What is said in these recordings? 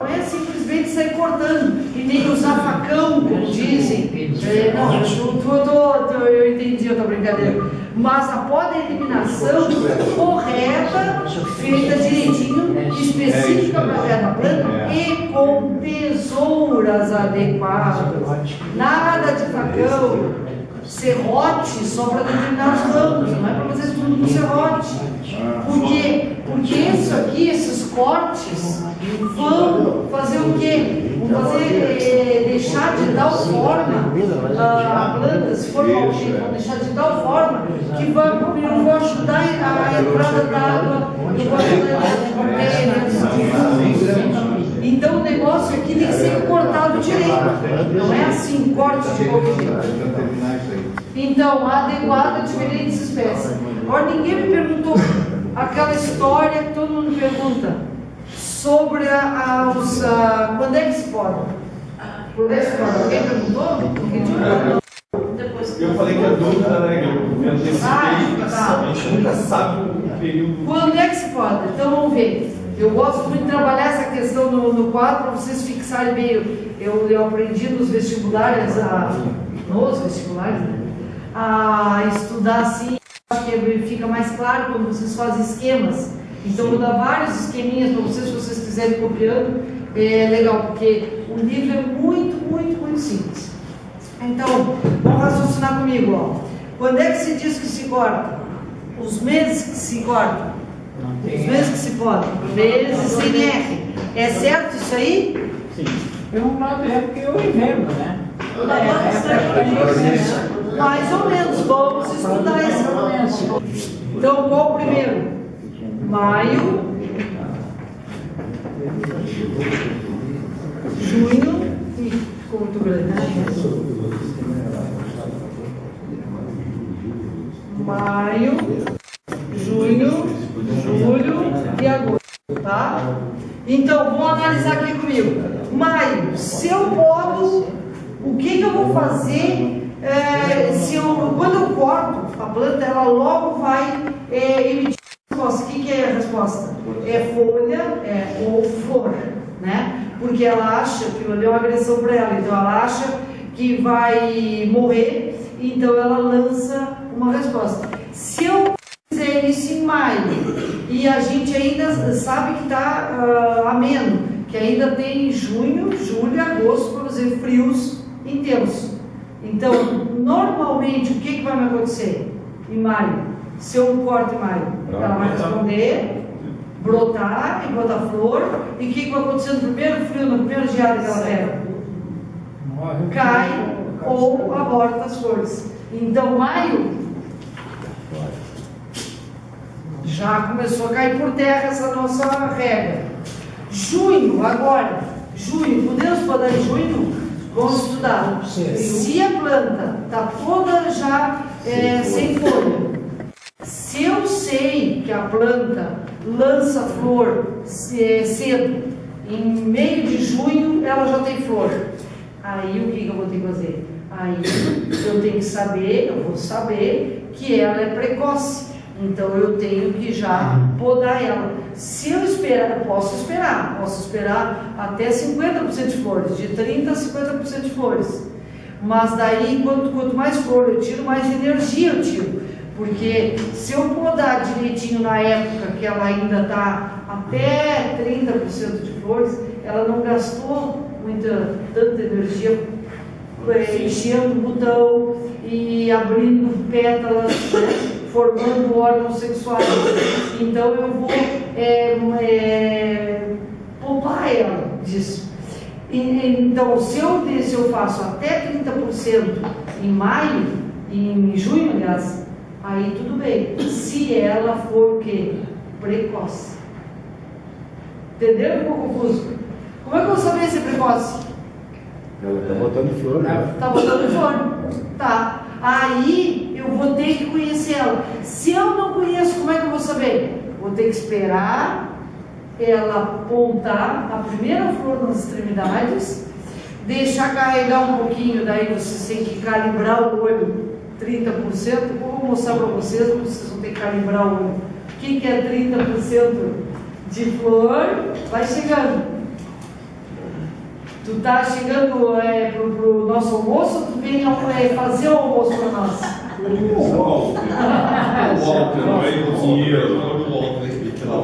Não é simplesmente sair cortando e nem usar facão, como dizem. Eu entendi a tua brincadeira. Mas após a eliminação correta, feita direitinho, específica para cada planta e com tesouras adequadas. Nada de facão, serrote só para determinar os ramos, não é para fazer tudo com serrote. Por quê? Porque isso aqui, esses cortes, vão fazer o quê? Vão fazer, deixar de tal forma a planta, se for maldita, vão deixar de tal forma que eu vou ajudar a entrada d'água, eu vou ajudar a bactérias. Então o negócio aqui tem que ser cortado direito, não é assim, corte de qualquer jeito. Então, adequado a diferentes espécies. Agora, ninguém me perguntou aquela história que todo mundo pergunta sobre quando é que se pode. Quando é que se pode? Alguém perguntou? Eu falei que a dúvida, né? Eu antecipei, a gente nunca sabe o período. Quando é que se pode? Então vamos ver. Eu gosto muito de trabalhar essa questão no quadro para vocês fixarem bem. Eu aprendi nos vestibulares, né? A estudar assim, acho que fica mais claro quando vocês fazem esquemas. Então vou dar vários esqueminhas para vocês, se vocês quiserem copiando, é legal, porque o livro é muito, muito, muito simples. Então, vamos raciocinar comigo, ó. Quando é que se diz que se corta? Os meses que se cortam. Os meses que se podem. Meses sem R. É certo isso aí? Sim. Eu não lado é porque eu inverno, né? Mais ou menos, vamos estudar isso. Então, qual o primeiro? Maio, junho, ficou muito grande. Maio, junho, julho e agosto, tá? Então, vamos analisar aqui comigo. Maio, se eu podo, o que eu vou fazer? Quando eu corto a planta, ela logo vai emitir a resposta. O que é a resposta? É folha ou flor, né? Porque ela acha que aquilo ali é uma agressão para ela, então ela acha que vai morrer, então ela lança uma resposta. Se eu fizer isso em maio e a gente ainda sabe que está ameno, que ainda tem junho, julho e agosto para fazer frios intensos. Então, normalmente, o que vai me acontecer em maio? Se eu corto em maio, ela vai responder, brotar e botar flor. E o que vai acontecer no primeiro frio, no primeiro geada que ela pega? Cai ou aborta as flores. Então, maio já começou a cair por terra essa nossa regra. Junho, agora, podemos podar em junho? Vamos estudar. Se a planta está toda já sem folha, se eu sei que a planta lança flor cedo, em meio de junho ela já tem flor, aí o que eu vou ter que fazer? Aí eu tenho que saber, eu vou saber que ela é precoce, então eu tenho que já podar ela. Se eu esperar, eu posso esperar até 50% de flores, de 30% a 50% de flores. Mas daí, quanto mais flor eu tiro, mais energia eu tiro. Porque se eu podar direitinho na época que ela ainda está até 30% de flores, ela não gastou tanta energia enchendo o botão e abrindo pétalas, né? Formando órgãos sexuais. Então eu vou poupar ela disso. Então, se eu faço até 30% em maio, em junho, aliás, aí tudo bem. Se ela for o quê? Precoce. Entenderam? Ficou confuso? Como é que eu vou saber se é precoce? Ela está botando flor, né? Está botando flor. Tá. Aí eu vou ter que conhecer ela. Se eu não conheço, como é que eu vou saber? Vou ter que esperar ela apontar a primeira flor nas extremidades, deixar carregar um pouquinho, daí vocês têm que calibrar o olho 30%. Vou mostrar para vocês vão ter que calibrar o olho. O que é 30% de flor? Vai chegando. Tu tá chegando pro nosso almoço ou tu vem fazer o almoço para nós?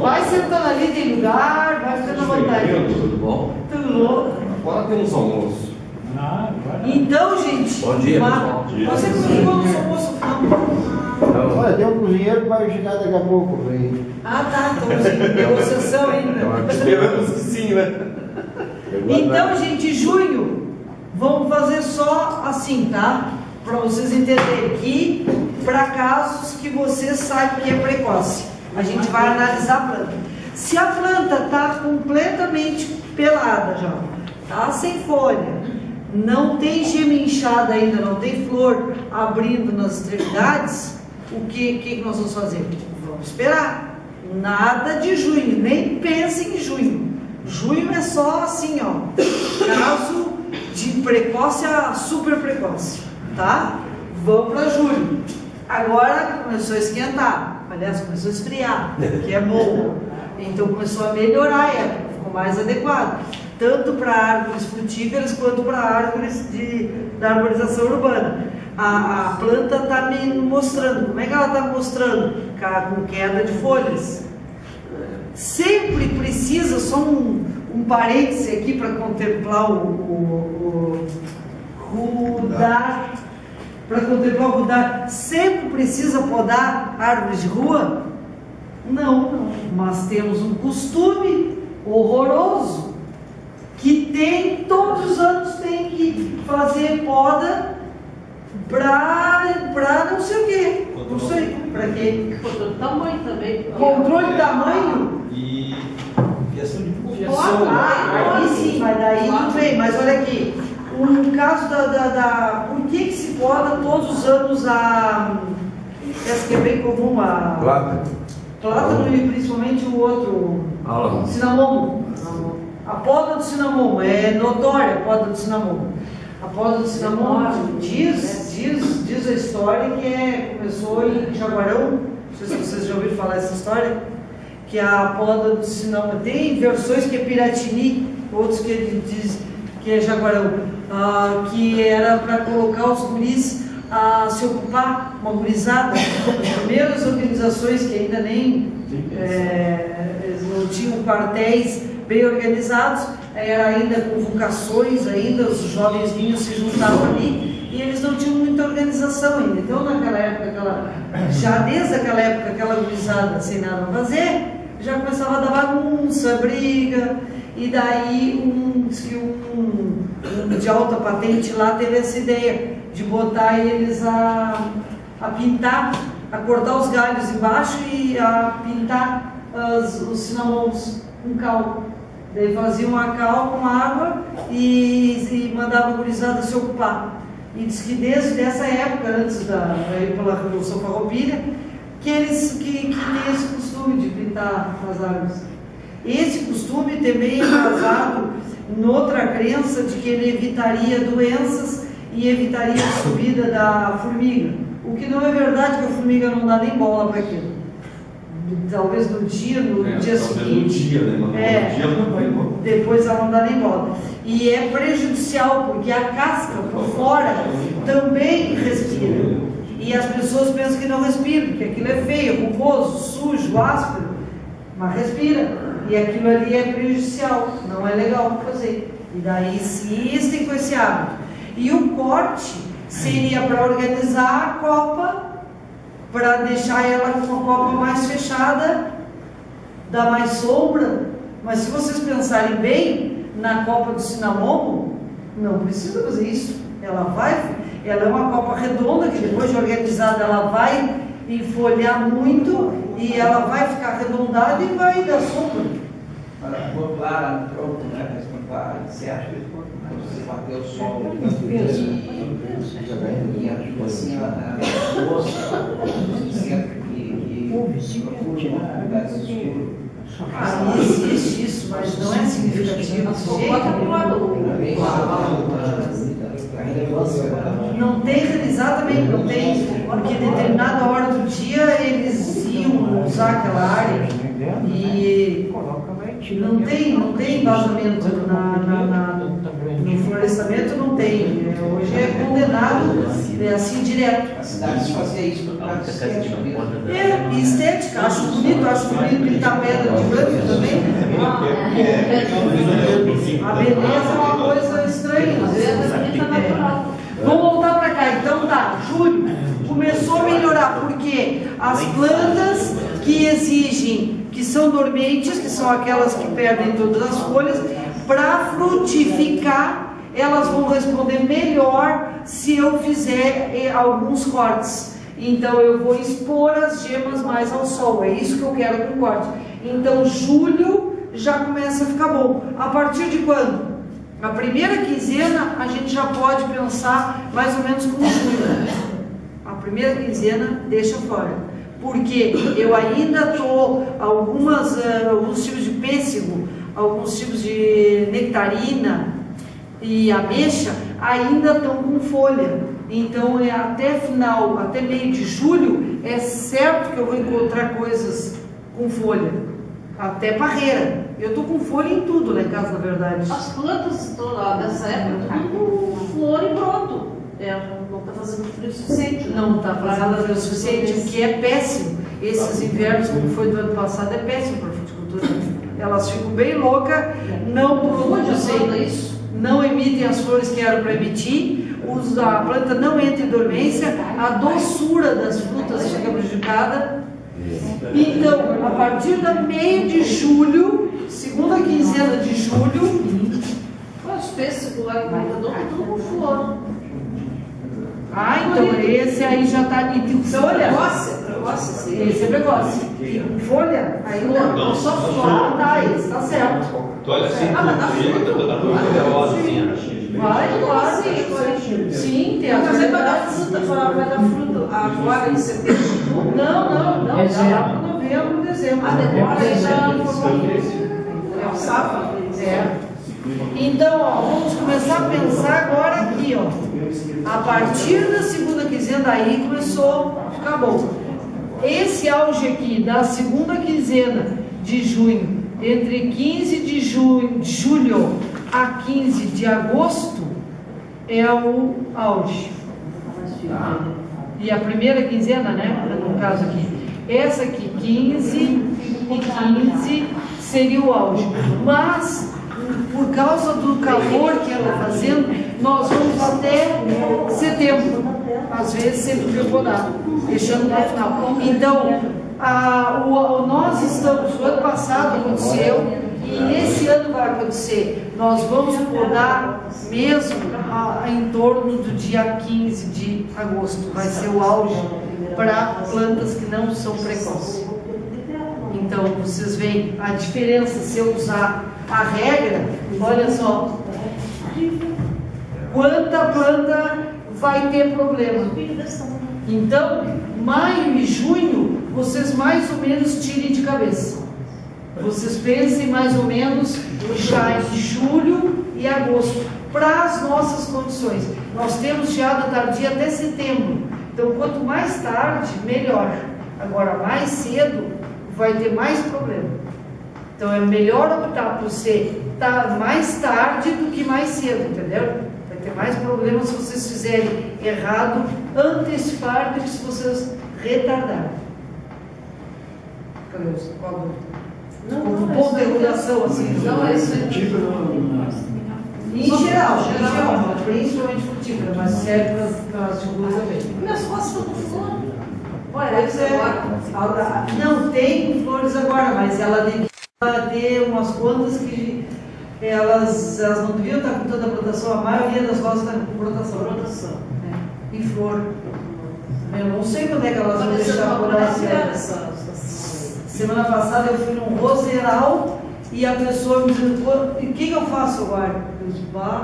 Vai sentando ali, tem lugar, vai ficando à vontade. Tudo bom? Tudo louco. Agora temos almoço. Então, gente, Bom dia, pessoal. você cozinhou no seu almoço? Olha, tem um cozinheiro que vai chegar daqui a pouco. Aí. Ah, tá, então negociação ainda. Esperamos que sim, né? Então, gente, junho, vamos fazer só assim, tá? Para vocês entenderem que, para casos que você sabe que é precoce, a gente vai analisar a planta. Se a planta está completamente pelada já, tá sem folha, não tem gema inchada ainda, não tem flor abrindo nas extremidades, o que nós vamos fazer? Vamos esperar. Nada de junho, nem pense em junho. Junho é só assim, ó, caso de precoce a super precoce, tá? Vamos para julho. Agora começou a esquentar, aliás, começou a esfriar, que é bom. Então começou a melhorar a época, ficou mais adequado, tanto para árvores frutíferas quanto para árvores da arborização urbana. A planta está me mostrando, como é que ela está mostrando? Com queda de folhas. Sempre precisa, só um parêntese aqui para contemplar o rudar. Para contemplar o rudar, sempre precisa podar árvores de rua? Não, mas temos um costume horroroso que tem, todos os anos tem que fazer poda para não sei o quê, não sei para quê. Controle de tamanho também. Controle de tamanho? E questão de Aí sim, mas daí não vem. Mas olha aqui, no caso por que se poda todos os anos essa que é bem comum, a plátano e principalmente o outro, cinamomo. A poda do cinamomo, é notória a poda do cinamomo. A poda do cinamomo diz a história que começou em Jaguarão, não sei se vocês já ouviram falar essa história, que a poda do cinamomo, tem versões que é Piratini, outros que diz que é Jaguarão, que era para colocar os guris a se ocupar, uma gurizada, as primeiras organizações que ainda nem não tinham quartéis bem organizados, era ainda convocações, ainda os jovens vinhos se juntavam ali e eles não tinham muita organização ainda. Então naquela época, já desde aquela época, aquela gurizada sem nada a fazer, já começava a dar bagunça, briga, e daí um de alta patente lá teve essa ideia de botar eles a pintar, a cortar os galhos embaixo e a pintar os cinamons com cal. Daí faziam a cal com água e mandavam a gurizada se ocupar. E diz que desde essa época, antes pela Revolução Farroupilha, que tem esse costume de pintar as árvores. Esse costume também é baseado noutra crença de que ele evitaria doenças e evitaria a subida da formiga. O que não é verdade, que a formiga não dá nem bola para aquilo. Talvez no dia seguinte. Depois ela não dá nem bola. E é prejudicial, porque a casca por fora também respira. E as pessoas pensam que não respiram, que aquilo é feio, rugoso, sujo, áspero, mas respira. E aquilo ali é prejudicial, não é legal fazer. E daí insistem com esse hábito. E o corte seria para organizar a copa, para deixar ela com uma copa mais fechada, dar mais sombra. Mas se vocês pensarem bem, na copa do cinamomo, não precisa fazer isso. Ela é uma copa redonda, que depois de organizada ela vai enfolhar muito e ela vai ficar arredondada e vai dar sombra. Para pôr clara no tronco, né? Mas com clara, você acha que você bater o sol e ajuda assim a moça, que procura lugares escuros. Existe isso, mas não é significativo. Não tem, exatamente, não tem, porque em determinada hora do dia eles iam usar aquela área e não tem embasamento É assim direto. A cidade fazia isso por causa de estética mesmo. É, e estética, acho bonito pintar pedra de branco também. A beleza é uma coisa estranha. Vamos voltar para cá, então tá, julho começou a melhorar, porque as plantas que exigem, que são dormentes, que são aquelas que perdem todas as folhas, para frutificar, elas vão responder melhor se eu fizer alguns cortes. Então eu vou expor as gemas mais ao sol, é isso que eu quero com o corte. Então julho já começa a ficar bom. A partir de quando? Na primeira quinzena a gente já pode pensar mais ou menos como julho. A primeira quinzena deixa fora, porque eu ainda estou alguns tipos de pêssego, alguns tipos de nectarina e ameixa ainda estão com folha. Então até meio de julho é certo que eu vou encontrar coisas com folha, até parreira. Eu estou com folha em tudo lá em casa, na verdade. As plantas toda dessa época tudo com flor e broto. Não está fazendo frio o suficiente. Não está fazendo frio o suficiente, o que é péssimo. Esses invernos, como foi do ano passado, é péssimo para a fruticultura. Elas ficam bem loucas, não produzem isso, não emitem as flores que eram para emitir, a planta não entra em dormência, a doçura das frutas fica prejudicada. Então, a partir do meio de julho, segunda quinzena de julho, os pêssegos lá que tudo com flor. Então esse aí já está nítido. Folha? Esse é precoce. E com folha? Ainda não. Só flor. Tá, esse está certo. Tu olha assim, Vai, claro. Sim, tem a Mas vai dar fruta agora em setembro? Não. Já lá para novembro, dezembro. É o safra. Então, vamos começar a pensar agora aqui, a partir da segunda quinzena aí começou a ficar bom. Esse auge aqui da segunda quinzena de junho, entre 15 de julho a 15 de agosto, é o auge. E a primeira quinzena, né, no caso aqui, essa aqui, 15 e 15 seria o auge. Mas por causa do calor que ela está fazendo, nós vamos até setembro, às vezes sempre que podar, deixando para o final. Então, nós estamos, o ano passado aconteceu, e nesse ano vai acontecer, nós vamos podar mesmo em torno do dia 15 de agosto, vai ser o auge para plantas que não são precoces. Então, vocês veem a diferença se eu usar a regra, olha só, quanta planta vai ter problema. Então, maio e junho, vocês mais ou menos tirem de cabeça. Vocês pensem mais ou menos já em julho e agosto, para as nossas condições. Nós temos geada tardia até setembro, então quanto mais tarde, melhor. Agora, mais cedo, vai ter mais problema. Então é melhor optar por ser mais tarde do que mais cedo, entendeu? Vai ter mais problemas se vocês fizerem errado, antecipar do que se vocês retardarem. Cadê o quadro? Como ponto de regulação, assim. Não, é isso. Em geral, principalmente frutífera, mas serve para as frutas também. Minhas costas estão com flor. Pois é. Não tem flores agora, mas ela devia ter umas quantas que elas não deviam estar com toda a plantação. A maioria das rosas está com plantação. E flor. Eu não sei quando é que elas vão deixar por essa. Semana passada eu fui num roseral e a pessoa me dizendo, o que eu faço agora?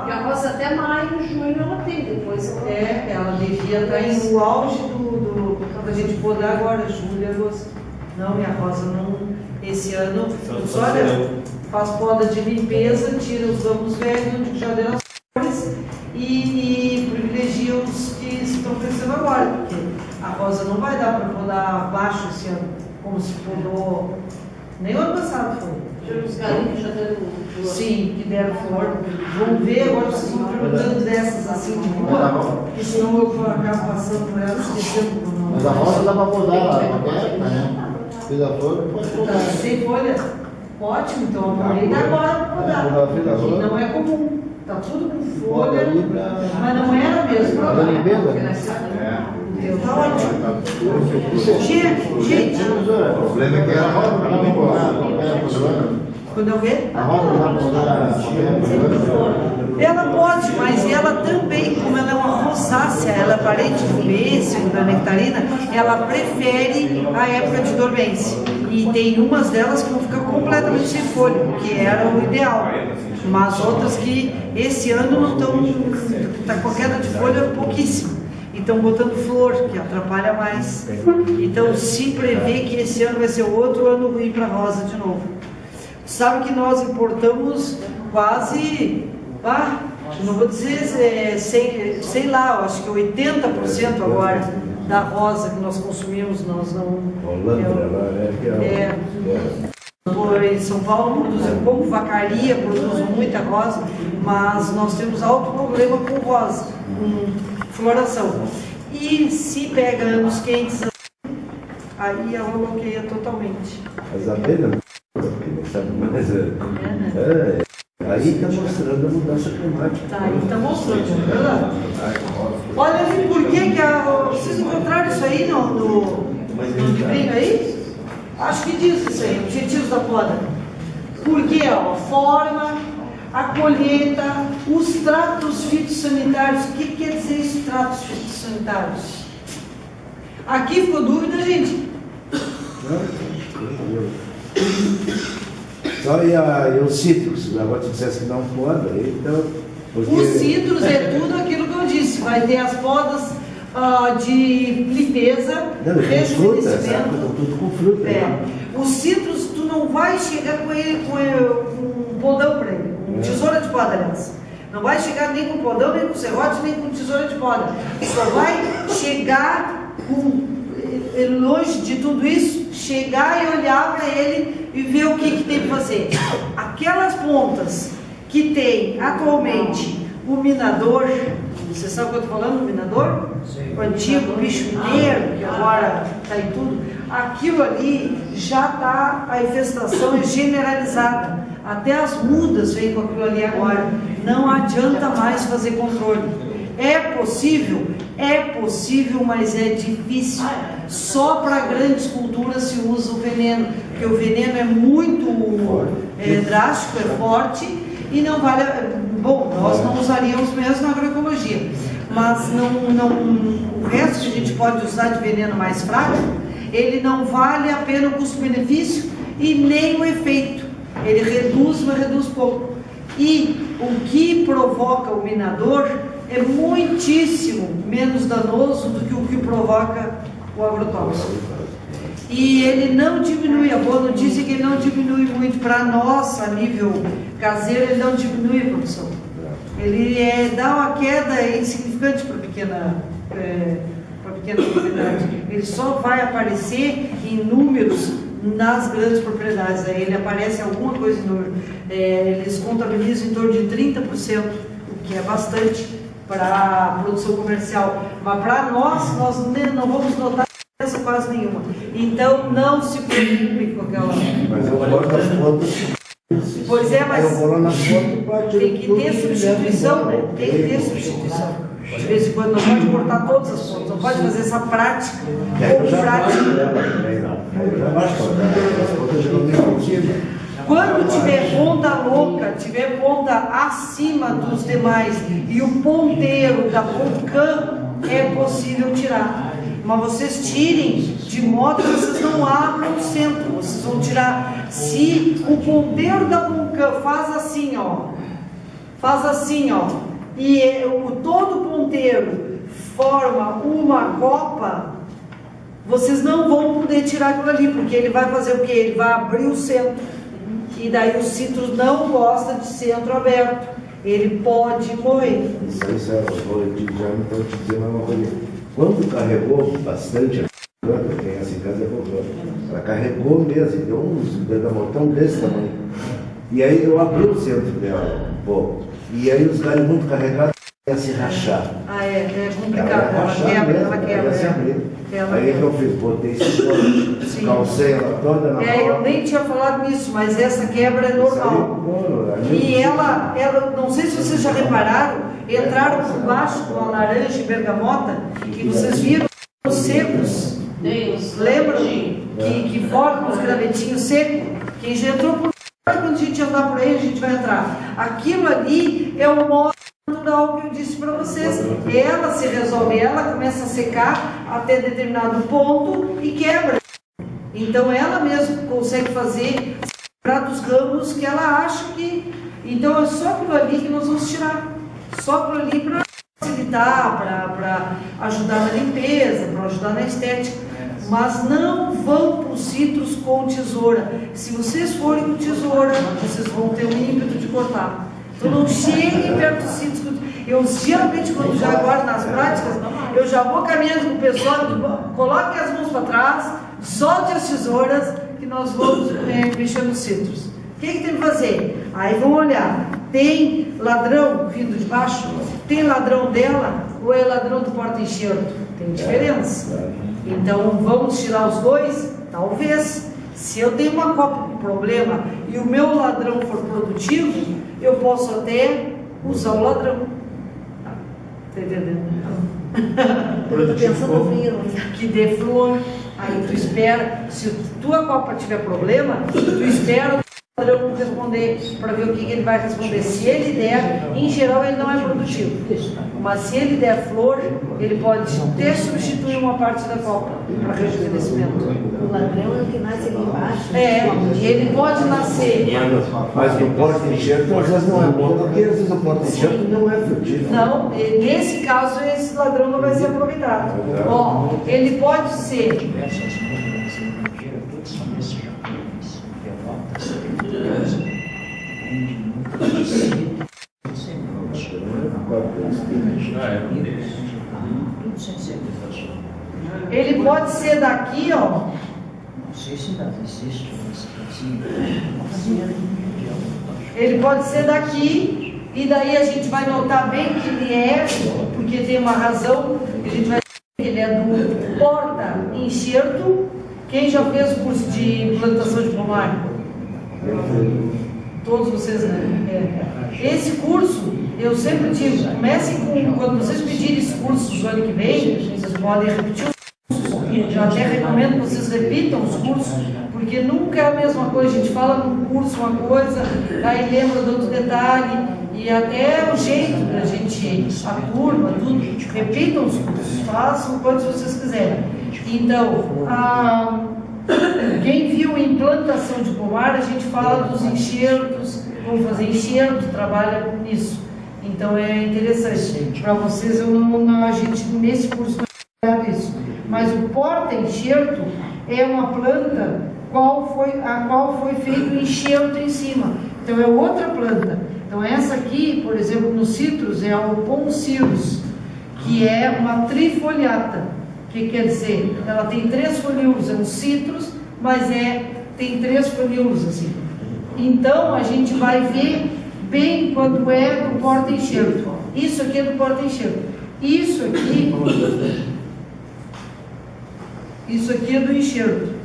E a rosa até maio, junho ela tem, depois ela... ela devia estar no auge quando a gente podar agora, julho e agosto. Não, minha rosa não, esse ano, olha, faz poda de limpeza, tira os ramos velhos, onde já deram as flores e privilegia os que estão crescendo agora, porque a rosa não vai dar para podar abaixo esse ano, como se podou, nem o ano passado foi. Os galinhos já deram. Sim, que deram flor. Vão ver, agora vocês vão perguntando dessas assim de rua, e senão eu vou acabar passando por elas esquecendo o nome. Mas a roça dá pra mudar lá, né? Fiz a flor, pode Tá mudar. sem folha? Ótimo, então aproveita agora para mudar. Que não é comum. Tá tudo com folha, mas não era mesmo. Tá limpeza? Deus, tá ótimo. Gente, O problema é que a roça não dá pra mudar. quando eu ver, A roça não dá pra mudar. ela pode, mas ela também, como ela é uma rosácea, ela é parente do pêssego, da nectarina, ela prefere a época de dormência. E tem umas delas que vão ficar completamente sem folha, que era o ideal. Mas outras que esse ano não estão, está com a queda de folha pouquíssima. E estão botando flor, que atrapalha mais. Então se prevê que esse ano vai ser outro ano ruim para a rosa de novo. Sabe que nós importamos quase, não vou dizer, sei lá, eu acho que 80% agora da rosa que nós consumimos, nós não... Em São Paulo produzem pouco, Vacaria produz muita rosa, mas nós temos alto problema com rosa, com floração. E se pega anos quentes, aí ela bloqueia totalmente. As abelhas não sabe mais. Aí está mostrando a mudança climática. Tá, aí está mostrando, é verdade. Olha ali, por que vocês encontraram isso aí no livrinho aí? Acho que diz isso aí, objetivos da poda. Porque a forma, a colheita, os tratos fitossanitários. O que quer dizer isso, tratos fitossanitários? Aqui ficou dúvida, gente? Só e os cítricos, agora tu disseste que não poda, então... Os cítricos é tudo aquilo que eu disse, vai ter as podas de limpeza, rejuvenescimento. Tudo com fruta. Os cítricos, tu não vai chegar com ele com um podão para ele, com tesoura de poda, aliás. Não vai chegar nem com podão, nem com serrote, nem com tesoura de poda. Só vai chegar longe de tudo isso, chegar e olhar para ele e ver o que tem para fazer. Aquelas pontas que tem atualmente o minador, você sabe o que eu estou falando, o minador? O antigo bicho mineiro, que agora está em tudo. Aquilo ali já está, a infestação é generalizada. Até as mudas vêm com aquilo ali agora. Não adianta mais fazer controle. É possível, mas é difícil. Só para grandes culturas se usa o veneno, porque o veneno é muito drástico, é forte e não vale. Bom, nós não usaríamos mesmo na agroecologia, mas o resto que a gente pode usar de veneno mais fraco, ele não vale a pena o custo-benefício e nem o efeito. Ele reduz, mas reduz pouco. E o que provoca o minador é muitíssimo menos danoso do que o que provoca o agrotóxico. E ele não diminui, a boa notícia é que ele não diminui muito para nós, a nível caseiro, ele não diminui a produção. Ele dá uma queda insignificante para a pequena propriedade. Ele só vai aparecer em números nas grandes propriedades. Aí ele aparece alguma coisa em número. Eles contabilizam em torno de 30%, o que é bastante para a produção comercial. Mas para nós não vamos notar quase nenhuma. Então não se preocupe com aquela. Mas eu gosto das fotos. Pois é, mas eu vou lá nas fotos, tem que ter substituição, né? Tem que ter substituição. De vez em quando não pode cortar todas as fotos, não pode fazer essa prática ou prática. Eu já baixo, as fotos eu não consigo. Quando tiver ponta louca, tiver ponta acima dos demais e o ponteiro da poncã, é possível tirar. Mas vocês tirem de modo que vocês não abram o centro. Vocês vão tirar. Se o ponteiro da poncã faz assim, e todo o ponteiro forma uma copa, vocês não vão poder tirar aquilo ali, porque ele vai fazer o quê? Ele vai abrir o centro. E daí o citro não gosta de centro aberto. Ele pode morrer. Isso é então te dizer uma coisa. Quando carregou bastante a quem essa em casa é problema. Ela carregou mesmo, deu uns tão desse tamanho. E aí eu abri o centro dela um pouco. E aí os galhos muito carregados iam se rachar. Ah, é complicado. Ela ia Ela rachar quebra, mesmo, ela quebra. ia se abrir. Ela Aí o que eu fiz? Botei esse Sim. calcei ela toda na eu roda. nem tinha falado nisso, mas essa quebra é normal. E ela, não sei se vocês já repararam, entraram por baixo com a laranja e bergamota, que vocês viram os secos. Lembram? Que formam os gravetinhos secos. Quem já entrou por baixo, quando a gente andar por aí, a gente vai entrar. Aquilo ali é o modo natural que eu disse para vocês. Ela se resolve, ela começa a secar até determinado ponto e quebra. Então ela mesma consegue fazer dos ramos que ela acha que. Então é só aquilo ali que nós vamos tirar. Só aquilo ali para facilitar, para ajudar na limpeza, para ajudar na estética. Mas não vão para os citros com tesoura. Se vocês forem com tesoura, vocês vão ter um ímpeto de cortar. Então não cheguem perto dos citros. Eu geralmente, quando já agora nas práticas, eu já vou caminhando com o pessoal, coloquem as mãos para trás, solte as tesouras, que nós vamos mexer nos citros. O que tem que fazer? Aí vão olhar, tem ladrão vindo de baixo? Tem ladrão dela ou é ladrão do porta-enxerto? Tem diferença. Então vamos tirar os dois? Talvez. Se eu tenho uma copa com problema e o meu ladrão for produtivo, eu posso até usar o ladrão. Está entendendo? Pensa no vírus. Que dê flor. Aí tu espera, se tua copa tiver problema, tu espera o ladrão responder, para ver o que ele vai responder. Se ele der, em geral ele não é produtivo. Mas se ele der flor, ele pode até substituir uma parte da copa para rejuvenescimento. O ladrão é o que nasce ali embaixo. Ele pode nascer. Mas no porta-enxerto às vezes não é bom, porque às vezes o porta-enxerto não é frutífero. Não, nesse caso esse ladrão não vai ser aproveitado. Ó, ele pode ser. Ele pode ser daqui, ó. Ele pode ser daqui, e daí a gente vai notar bem que ele é, porque tem uma razão, a gente vai ver que ele é do porta-enxerto. Quem já fez o curso de plantação de pomar? Todos vocês, né? Esse curso, eu sempre digo, comecem com, quando vocês pedirem esse curso no ano que vem, vocês podem repetir os cursos. Já até recomendo que vocês repitam os cursos, porque nunca é a mesma coisa. A gente fala no curso uma coisa, aí lembra de outro detalhe, e até o jeito da gente, a turma, tudo. Repitam os cursos, façam quantos vocês quiserem. Então, quem viu implantação de pomar, a gente fala dos enxertos, vamos fazer enxerto, trabalha nisso. Então é interessante. Para vocês, a gente nesse curso não é isso. Mas o porta-enxerto é uma planta a qual foi feito o enxerto em cima. Então é outra planta. Então essa aqui, por exemplo, no citros, é o Poncirus, que é uma trifoliata. O que quer dizer? Ela tem 3 folíolos, é um citros, mas tem 3 folíolos assim. Então a gente vai ver bem quando é do porta-enxerto. Isso aqui é do porta-enxerto. Isso aqui é do enxerto.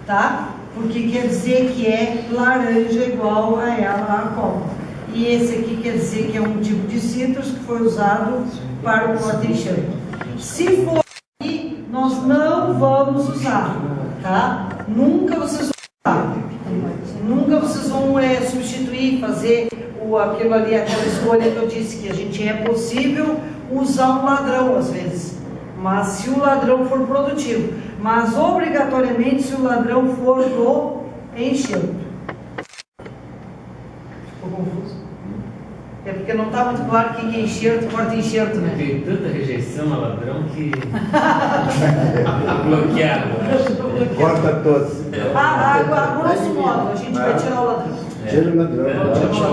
Tá? Porque quer dizer que é laranja igual a ela, a copa. E esse aqui quer dizer que é um tipo de citros que foi usado para o porta-enxerto. Se for aqui, nós não vamos usar, tá? Nunca vocês vão usar. Nunca vocês vão substituir, fazer aquilo ali, aquela escolha que eu disse, que a gente é possível usar um ladrão às vezes. Mas se o ladrão for produtivo. Mas obrigatoriamente se o ladrão for do enxerto. Ficou confuso? É porque não está muito claro quem é enxerto e porta-enxerto, né? Tem tanta rejeição a ladrão que bloqueado. Corta todos. A grosso modo, a gente vai tirar o ladrão. Tira o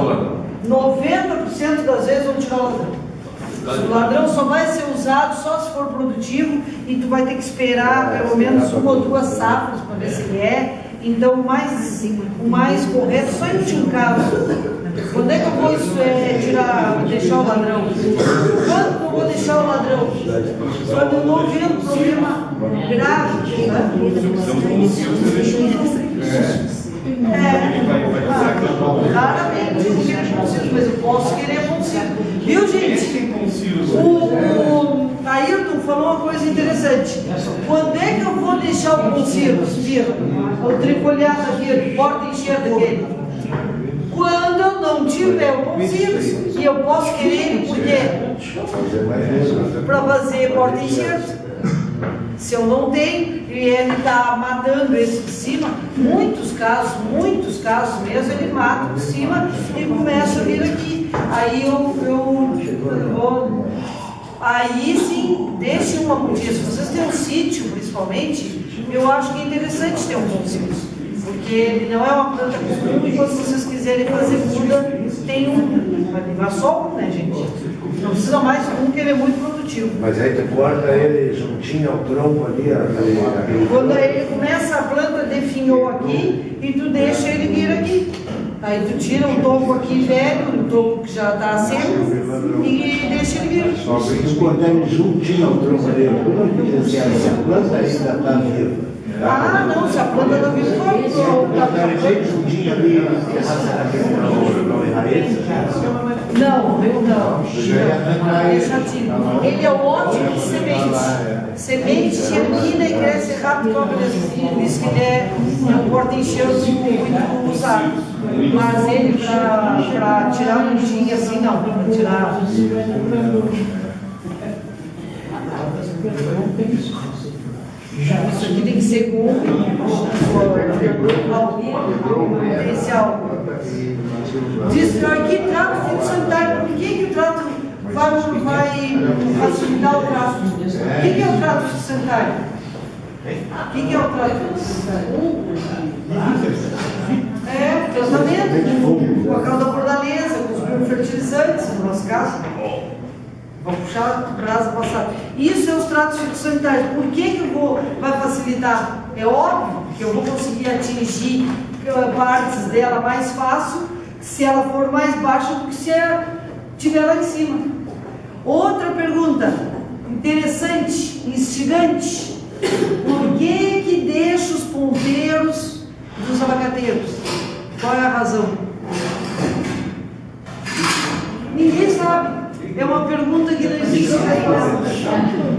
ladrão. 90% das vezes vão tirar o ladrão. O ladrão só vai ser usado só se for produtivo, e tu vai ter que esperar pelo menos 1 ou 2 safras para ver se ele é. Então o mais correto, só em um caso. Quando é que eu vou deixar o ladrão? Quando eu vou deixar o ladrão? Quando eu não vejo um problema grave. Raramente eu quero conselho, mas eu posso querer conselho. Viu, gente? O Ayrton falou uma coisa interessante. Quando é que eu vou deixar o conselho? O trifoliado aqui, porta enxerta aquele. Quando eu não tiver o conselho, e eu posso querer ele, por quê? Para fazer porta enxerta. Se eu não tenho, e ele está matando esse de cima, muitos casos mesmo, ele mata de cima e começa a vir aqui. Aí eu vou. Aí sim, deixe uma mudia. Se vocês têm um sítio, principalmente, eu acho que é interessante ter um conselho. Porque ele não é uma planta comum e quando vocês quiserem fazer muda, tem vai levar só um, né, gente? Não precisa mais um, que ele é muito produtivo. Mas aí tu corta ele juntinho ao tronco ali, quando ele começa, a planta definhou aqui e tu deixa ele vir aqui. Aí tu tira um toco aqui velho, um toco que já está seco e deixa ele vir. Só que tu cortar ele juntinho ao tronco dele, tu não precisa se a planta ainda está viva. Ah, não, se a planta não vive, juntinho ali, não. Deixa ativo. Ele é ótimo de semente. Semente germina e cresce rápido. Por isso que ele é um porta-enxerto muito usado. Mas ele, para tirar um mudinho assim, não. Para tirar. Isso aqui tem que ser com potencial. Destrói que trato fitossanitário. Por que o trato vai facilitar o trato? O que é o trato fitossanitário? O que é o trato fitossanitário? É, tratamento com a cauda bordaleza, com os fertilizantes, no nosso caso. Vamos puxar a brasa passada. Isso é os tratos fitossanitários. Por que vai facilitar? É óbvio que eu vou conseguir atingir partes dela mais fácil se ela for mais baixa do que se ela estiver lá em cima. Outra pergunta interessante, instigante. Por que deixa os ponteiros dos abacateiros? Qual é a razão? Ninguém sabe. É uma pergunta que não existe ainda.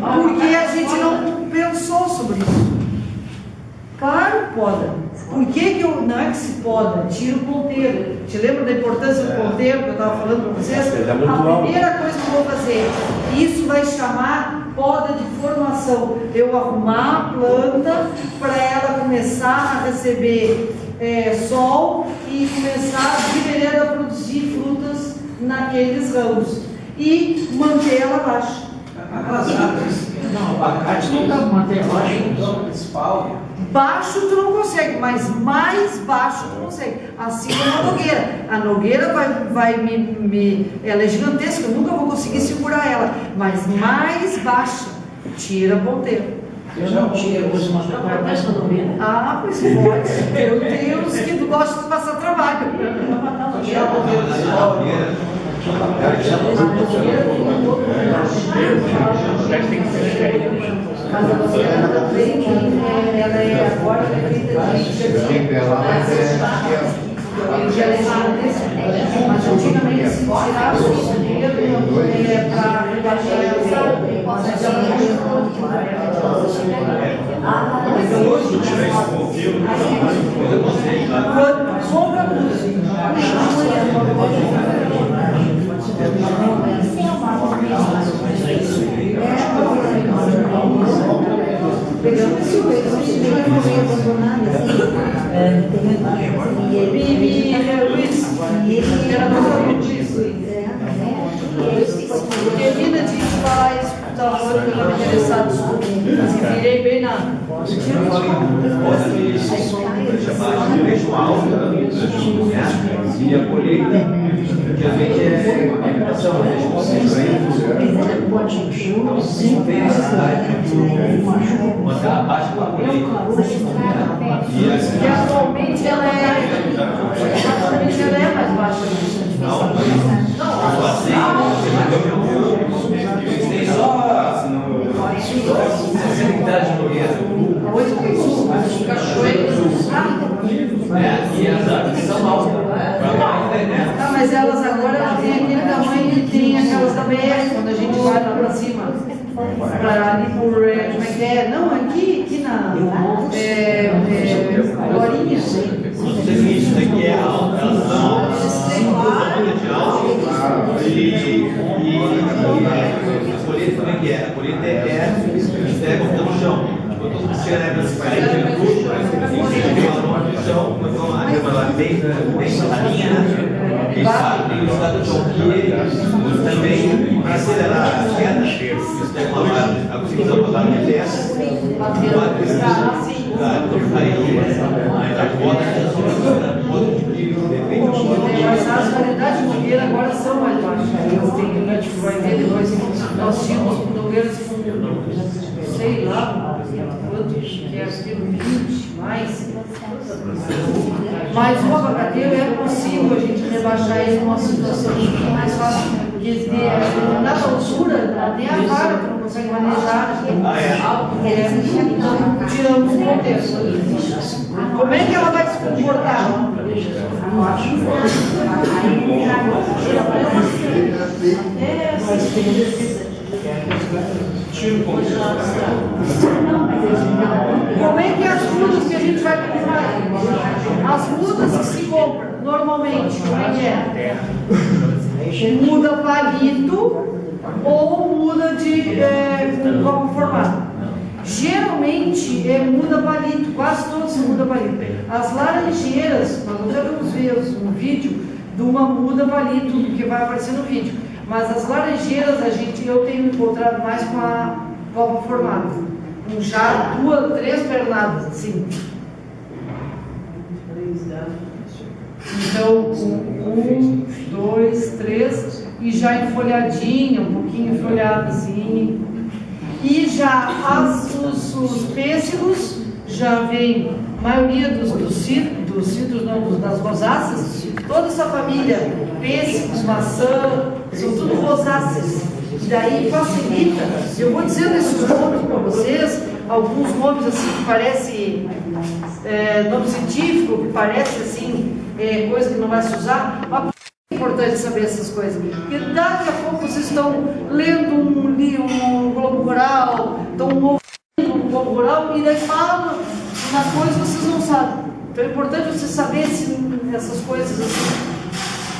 Porque a gente não pensou sobre isso. Claro, poda. Por que não é que se poda? Tira o ponteiro. Te lembra da importância do ponteiro que eu estava falando para vocês? A primeira coisa que eu vou fazer, isso vai chamar poda de formação. Eu arrumar a planta para ela começar a receber sol e começar de vereda a produzir frutas naqueles ramos. E manter ela baixa. Não, abacate não dá para manter baixo, principal. Baixo tu não consegue, mas mais baixo tu consegue. Assim como a nogueira. A nogueira ela é gigantesca, eu nunca vou conseguir segurar ela. Mas mais baixa, tira ponteiro. Eu não tiro, uso uma peça do meio. Ah, pois pode. Eu tenho os que gostam de passar trabalho. Tirar ponteiro principal. Mas a nogueira também, ela é agora feita de mas antigamente se tirava o ponteiro para compra música. Pegamos esse coisa, a gente vai morrer abandonado assim. E ele era termina de falar isso, estava falando que eu estava interessado, desculpa. Virei bem na. E a colheita, que a gente é a alimentação, a gente consegue. pode encher o Manter ela baixa para colheita. E atualmente ela é mais baixa. Tem só sensibilidade de colheita. E as árvores são altas. Ah, mas elas agora têm aquele tamanho que tem aquelas da BR, quando a gente vai lá pra cima. Pra ali por. Como é que é? Não, aqui na. Lorinha. Isso daqui é alto, elas são altas. E a colheita como é que é? A colheita eles pegam pelo chão. Quando você tira para se fazer tudo, no chão, então a bem na linha, eles sabem o estado do chão que também acelerar a queda, eles pegam a conseguição para dar minha peça, aí a bota Mas as variedades de mangueira agora são mais baixas. Elas têm, vai ver depois, nós tínhamos mangueiras com, sei lá, quanto que é aquilo, 20, mais. Mas o abacateiro é possível a gente rebaixar ele numa situação mais fácil, porque na altura, nem a vara tu não consegue manejar. Então, tiramos o contexto. Como é que ela vai se comportar? Como é que é as mudas que a gente vai comprar? As mudas que se compram normalmente, como é que é? Muda palito ou muda de copo formado. Geralmente é muda palito, quase todos são muda palito. As laranjeiras, nós já vamos ver um vídeo de uma muda palito que vai aparecer no vídeo. Mas as laranjeiras eu tenho encontrado mais com a copa formada. Já 2, 3 pernadas assim. Então, 1, 2, 3 e já enfolhadinha, um pouquinho enfolhada assim. E já os pêssegos já vem, a maioria dos citros, não, das rosáceas, toda essa família, pêssegos, maçã, são tudo rosáceas. E daí facilita. Eu vou dizendo esses nomes para vocês, alguns nomes assim que parece nome científico, que parece assim, coisa que não vai se usar. Mas é importante saber essas coisas, porque daqui a pouco vocês estão lendo um Globo Rural, estão ouvindo um Globo Rural e daí falam uma coisa que vocês não sabem. Então é importante você saber essas coisas assim,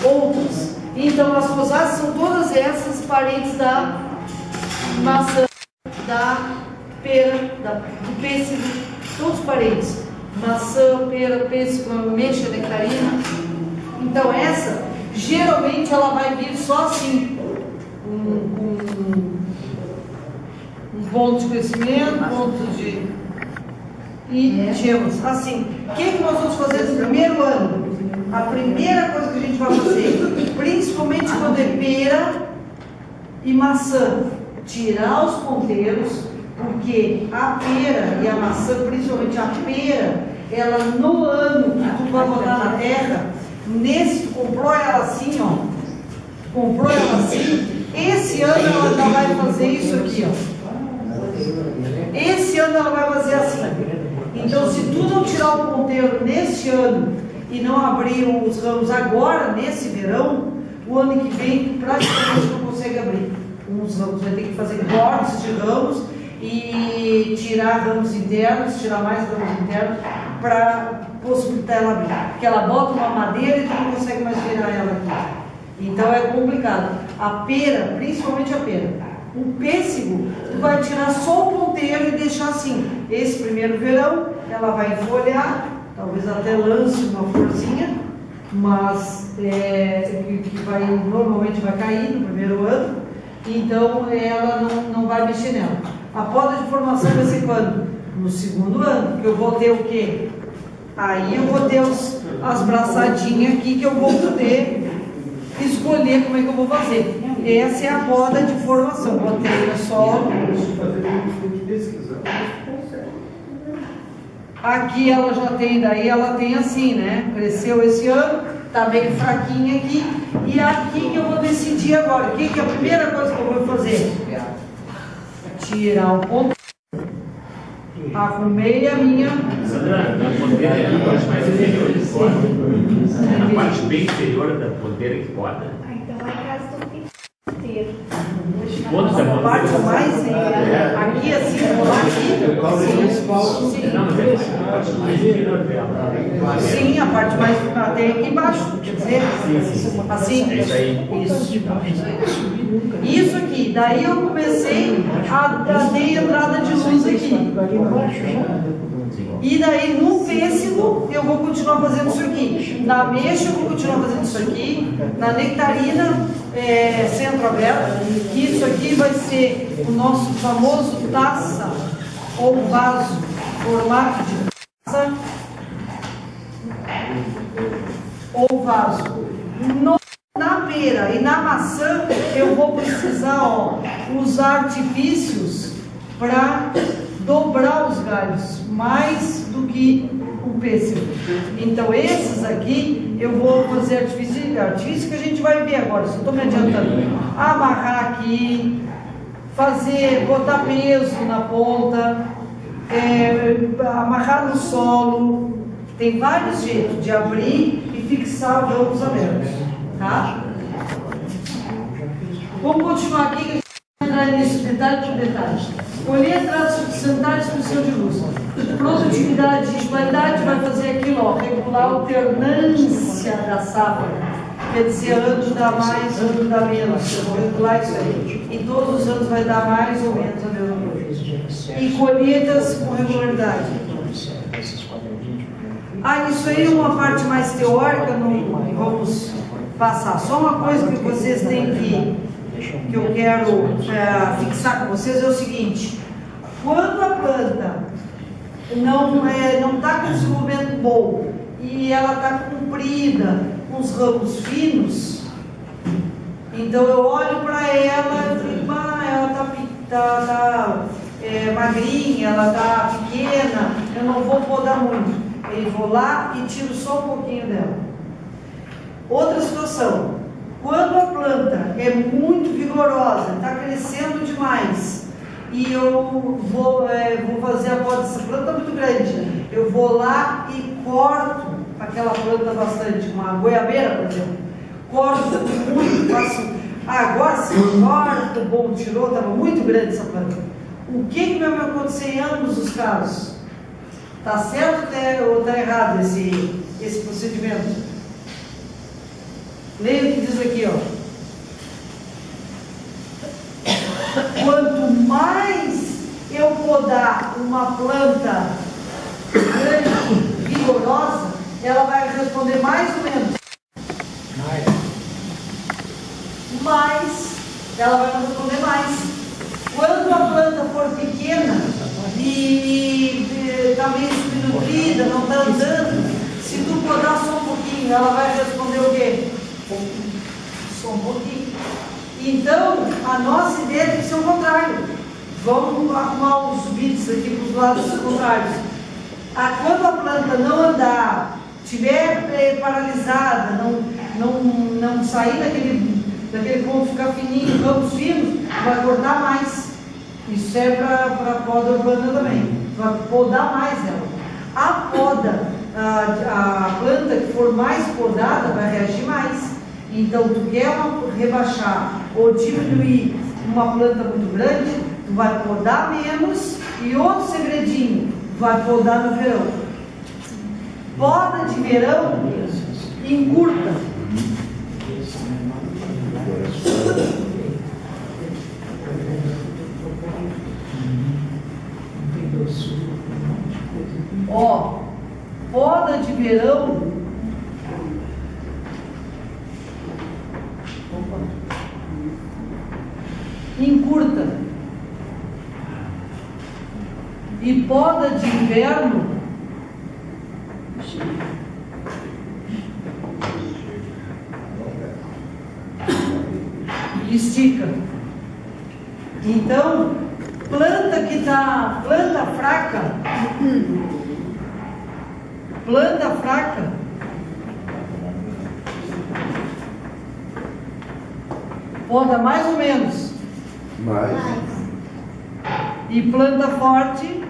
outras. Então as rosáceas são todas essas parentes da maçã, da pera, do pêssego, todos parentes. Maçã, pera, pêssego, ameixa, nectarina. Então essa, geralmente ela vai vir só assim, um ponto de crescimento, ponto de... e gemas, assim. O que nós vamos fazer no primeiro ano? A primeira coisa que a gente vai fazer, principalmente quando é pera e maçã, tirar os ponteiros, porque a pera e a maçã, principalmente a pera, ela no ano que tu vai botar na terra, nesse tu comprou ela assim, ó, comprou ela assim, esse ano ela já vai fazer isso aqui, ó. Esse ano ela vai fazer assim. Então, se tu não tirar o ponteiro neste ano e não abrir os ramos agora, nesse verão, o ano que vem praticamente não consegue abrir uns ramos. Vai ter que fazer cortes de ramos e tirar ramos internos, tirar mais ramos internos para possibilitar ela abrir. Porque ela bota uma madeira e tu não consegue mais virar ela aqui. Então é complicado. A pera, principalmente a pera. O pêssego, tu vai tirar só o ponteiro e deixar assim. Esse primeiro verão, ela vai folhear, talvez até lance uma florzinha, mas que normalmente vai cair no primeiro ano, então ela não vai mexer nela. A poda de formação vai ser quando? No segundo ano, porque eu vou ter o quê? Aí eu vou ter as braçadinhas aqui que eu vou poder escolher escolher como é que eu vou fazer. Essa é a poda de formação. Botei no solo. Aqui ela já tem, daí ela tem assim, né? Cresceu esse ano, tá bem fraquinha aqui. E aqui que eu vou decidir agora. O que é a primeira coisa que eu vou fazer? Tirar o ponto. Arrumei a minha. Sandra, na ponteira é a parte mais inferior que poda. É na parte bem inferior da ponteira que poda. Ah, então vai casa do inteiro. Quantos é A parte mais aqui assim, vou lá aqui. Sim. Não, mas é a parte mais inferior dela. Sim, a parte mais até aqui embaixo, quer dizer, assim, É isso aí. isso aqui, daí eu comecei a ter entrada de luz aqui. E daí no pêssego eu vou continuar fazendo isso aqui. Na ameixa eu vou continuar fazendo isso aqui. Na nectarina centro aberto, que isso aqui vai ser o nosso famoso taça ou vaso, formato de taça ou vaso. Na pera e na maçã eu vou precisar usar artifícios para dobrar os galhos, mais do que o pêssego. Então esses aqui eu vou fazer artifício que a gente vai ver agora, só estou me adiantando. Amarrar aqui, botar peso na ponta, amarrar no solo. Tem vários jeitos de abrir e fixar os ramos abertos, tá? Vamos continuar aqui, que a gente vai entrar nisso detalhe por detalhe. Colher tratos sanitários com exposição de luz. Produtividade e qualidade vai fazer aquilo, ó, regular a alternância da safra. Quer dizer, ano dá mais, ano dá menos. Eu vou regular isso aí. E todos os anos vai dar mais ou menos a mesma coisa. E colheitas com regularidade. Isso aí é uma parte mais teórica, não vamos passar. Só uma coisa que vocês têm que eu quero fixar com vocês é o seguinte: quando a planta não está com desenvolvimento bom e ela está comprida, com os ramos finos, então eu olho para ela e digo, ela está magrinha, ela está pequena, eu não vou podar muito. Eu vou lá e tiro só um pouquinho dela. Outra situação: quando a planta é muito vigorosa, está crescendo demais, e eu vou fazer a poda dessa planta muito grande, eu vou lá e corto aquela planta bastante, uma goiabeira, por exemplo, corto muito, faço, agora se corto, bom, tirou, estava muito grande essa planta. O que vai acontecer em ambos os casos? Está certo ou está errado esse procedimento? Leia o que diz aqui, ó. Quanto mais eu podar uma planta grande, vigorosa, ela vai responder mais ou menos. Mais, ela vai responder mais. Quando a planta for pequena e está meio subnutrida, não está andando, se tu podar só um pouquinho, ela vai responder o quê? Só um pouquinho. Então, a nossa ideia tem que ser o contrário. Vamos arrumar os bits aqui para os lados contrários. Quando a planta não andar, estiver paralisada, não sair daquele ponto, ficar fininho, ramos finos, vai cortar mais. Isso é para poda urbana também. Vai podar mais ela. A poda, a planta que for mais podada vai reagir mais. Então, tu quer rebaixar ou diminuir uma planta muito grande, tu vai podar menos. E outro segredinho, vai podar no verão. Poda de verão, encurta. Ó, poda de verão. Encurta. E poda de inverno estica. Então, planta fraca, poda mais ou menos. Mais. E planta forte,